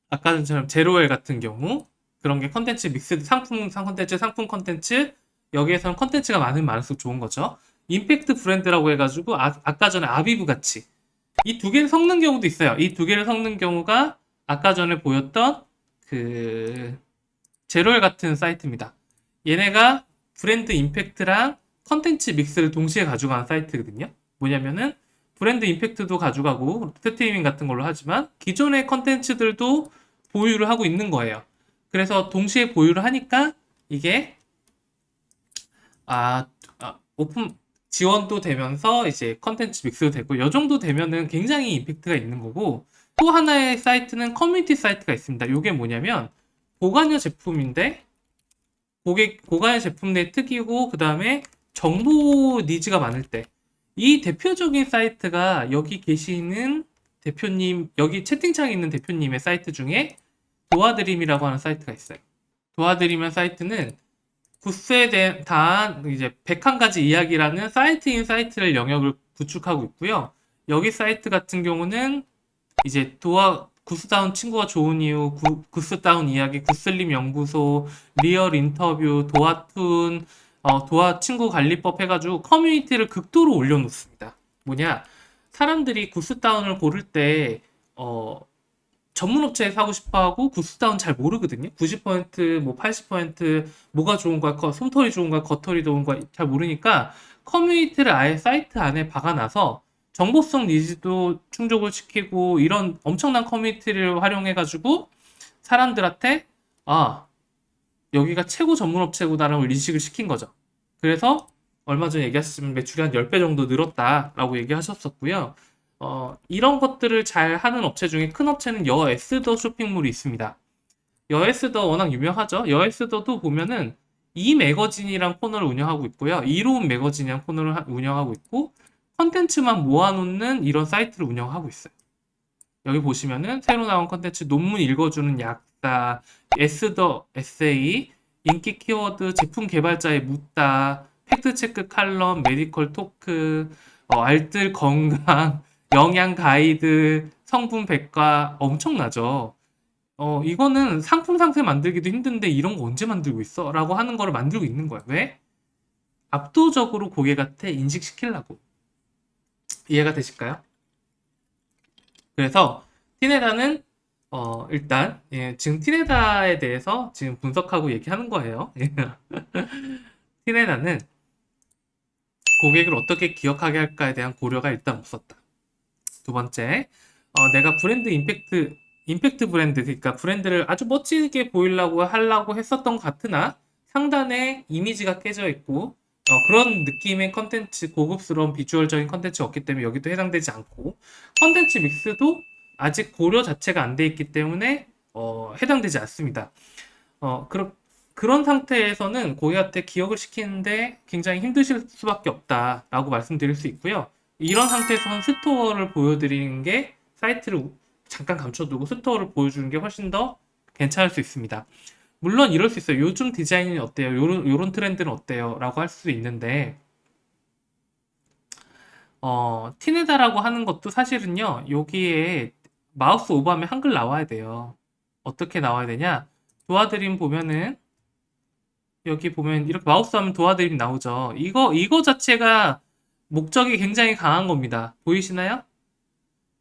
아까 전처럼 제로엘 같은 경우 그런 게 컨텐츠 믹스 상품 컨텐츠 여기에서는 컨텐츠가 많으면 많을수록 좋은 거죠. 임팩트 브랜드라고 해가지고 아까 전에 아비브 같이 이 두 개를 섞는 경우도 있어요. 이 두 개를 섞는 경우가 아까 전에 보였던 그 제로엘 같은 사이트입니다. 얘네가 브랜드 임팩트랑 컨텐츠 믹스를 동시에 가져가는 사이트거든요. 뭐냐면은 브랜드 임팩트도 가져가고 스트리밍 같은 걸로 하지만 기존의 컨텐츠들도 보유를 하고 있는 거예요. 그래서 동시에 보유를 하니까 이게 오픈 지원도 되면서 이제 컨텐츠 믹스도 되고 이 정도 되면은 굉장히 임팩트가 있는 거고 또 하나의 사이트는 커뮤니티 사이트가 있습니다. 이게 뭐냐면 보관형 제품인데 보관형 제품 내 특이고 그 다음에 정보 니즈가 많을 때 이 대표적인 사이트가 여기 계시는 대표님 여기 채팅창에 있는 대표님의 사이트 중에 도와드림이라고 하는 사이트가 있어요. 도와드리면 사이트는 구스에 대한 이제 101가지 이야기라는 사이트인 사이트를 영역을 구축하고 있고요. 여기 사이트 같은 경우는 이제 구스다운 친구가 좋은 이유, 구스다운 이야기, 구슬림 연구소, 리얼 인터뷰, 도아툰, 도아 친구 관리법 해가지고 커뮤니티를 극도로 올려놓습니다. 뭐냐? 사람들이 구스다운을 고를 때, 전문 업체에 사고 싶어 하고 구스다운 잘 모르거든요. 90%, 뭐 80% 뭐가 좋은 거야, 솜털이 좋은 거야, 겉털이 좋은 거야 잘 모르니까 커뮤니티를 아예 사이트 안에 박아놔서 정보성 니즈도 충족을 시키고 이런 엄청난 커뮤니티를 활용해가지고 사람들한테 여기가 최고 전문 업체구나라고 인식을 시킨 거죠. 그래서 얼마 전에 얘기하셨지만 매출이 한 10배 정도 늘었다라고 얘기하셨었고요. 이런 것들을 잘 하는 업체 중에 큰 업체는 여에스더 쇼핑몰이 있습니다. 여에스더 워낙 유명하죠. 여에스더도 보면은 이 매거진이랑 코너를 운영하고 있고요. 이로운 매거진이랑 코너를 운영하고 있고 컨텐츠만 모아놓는 이런 사이트를 운영하고 있어요. 여기 보시면은 새로 나온 컨텐츠 논문 읽어주는 약사, 에스더 에세이, 인기 키워드, 제품 개발자에 묻다, 팩트체크 칼럼, 메디컬 토크, 알뜰 건강, 영양 가이드, 성분 백과 엄청나죠. 이거는 상품 상세 만들기도 힘든데 이런 거 언제 만들고 있어? 라고 하는 거를 만들고 있는 거야. 왜? 압도적으로 고객한테 인식시키려고. 이해가 되실까요? 그래서 티네다는 일단 지금 티네다에 대해서 지금 분석하고 얘기하는 거예요. 티네다는 고객을 어떻게 기억하게 할까에 대한 고려가 일단 없었다. 두 번째, 내가 브랜드 임팩트 브랜드, 그러니까 브랜드를 아주 멋지게 보이려고 하려고 했었던 것 같으나 상단에 이미지가 깨져 있고 그런 느낌의 컨텐츠, 고급스러운 비주얼적인 컨텐츠가 없기 때문에 여기도 해당되지 않고 컨텐츠 믹스도 아직 고려 자체가 안 돼 있기 때문에 해당되지 않습니다. 그런 상태에서는 고객한테 기억을 시키는데 굉장히 힘드실 수밖에 없다라고 말씀드릴 수 있고요. 이런 상태에서는 스토어를 보여드리는 게 사이트를 잠깐 감춰두고 스토어를 보여주는 게 훨씬 더 괜찮을 수 있습니다. 물론 이럴 수 있어요. 요즘 디자인이 어때요? 요런 트렌드는 어때요? 라고 할 수 있는데 티네다라고 하는 것도 사실은요. 여기에 마우스 오버하면 한글 나와야 돼요. 어떻게 나와야 되냐? 도와드림 보면은 여기 보면 이렇게 마우스 하면 도와드림 나오죠. 이거 자체가 목적이 굉장히 강한 겁니다. 보이시나요?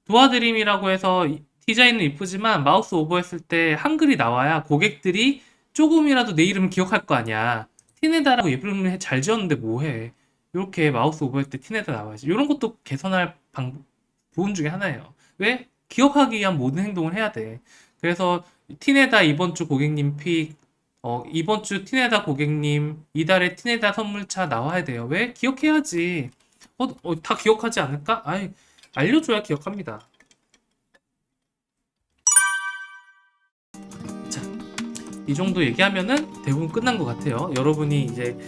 도와드림이라고 해서 디자인은 이쁘지만 마우스 오버했을 때 한글이 나와야 고객들이 조금이라도 내 이름을 기억할 거 아니야. 티네다라고 이름을 잘 지었는데 뭐해. 이렇게 마우스 오버했을 때 티네다 나와야지. 이런 것도 개선할 부분 중에 하나예요. 왜? 기억하기 위한 모든 행동을 해야 돼. 그래서 티네다 이번 주 고객님 픽, 이번 주 티네다 고객님, 이달에 티네다 선물차 나와야 돼요. 왜? 기억해야지. 다 기억하지 않을까? 아이, 알려줘야 기억합니다. 자, 이 정도 얘기하면은 대부분 끝난 것 같아요. 여러분이 이제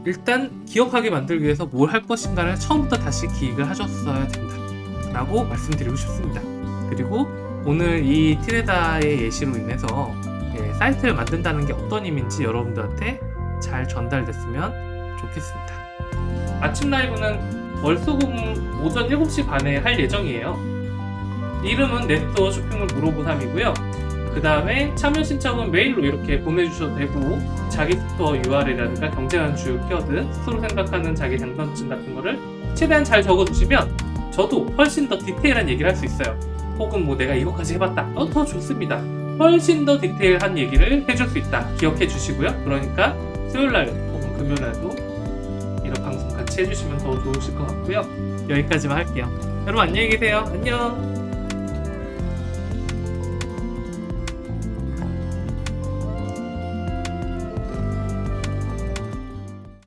일단 기억하게 만들기 위해서 뭘 할 것인가를 처음부터 다시 기획을 하셨어야 된다 라고 말씀드리고 싶습니다. 그리고 오늘 이 티네다의 예시로 인해서 사이트를 만든다는 게 어떤 의미인지 여러분들한테 잘 전달됐으면 좋겠습니다. 아침 라이브는 월수금 오전 7시 반에 할 예정이에요. 이름은 넷스토어 쇼핑몰 물어보삼이고요. 그 다음에 참여 신청은 메일로 이렇게 보내주셔도 되고 자기 스토어 URL이라든가 경쟁하는 주요 키워드, 스스로 생각하는 자기 장단점 같은 거를 최대한 잘 적어주시면 저도 훨씬 더 디테일한 얘기를 할 수 있어요. 혹은 뭐 내가 이거까지 해봤다. 더 좋습니다. 훨씬 더 디테일한 얘기를 해줄 수 있다. 기억해 주시고요. 그러니까 수요일날 혹은 금요일날도 이런 방송 같이 해주시면 더 좋으실 것 같고요. 여기까지만 할게요. 여러분 안녕히 계세요. 안녕.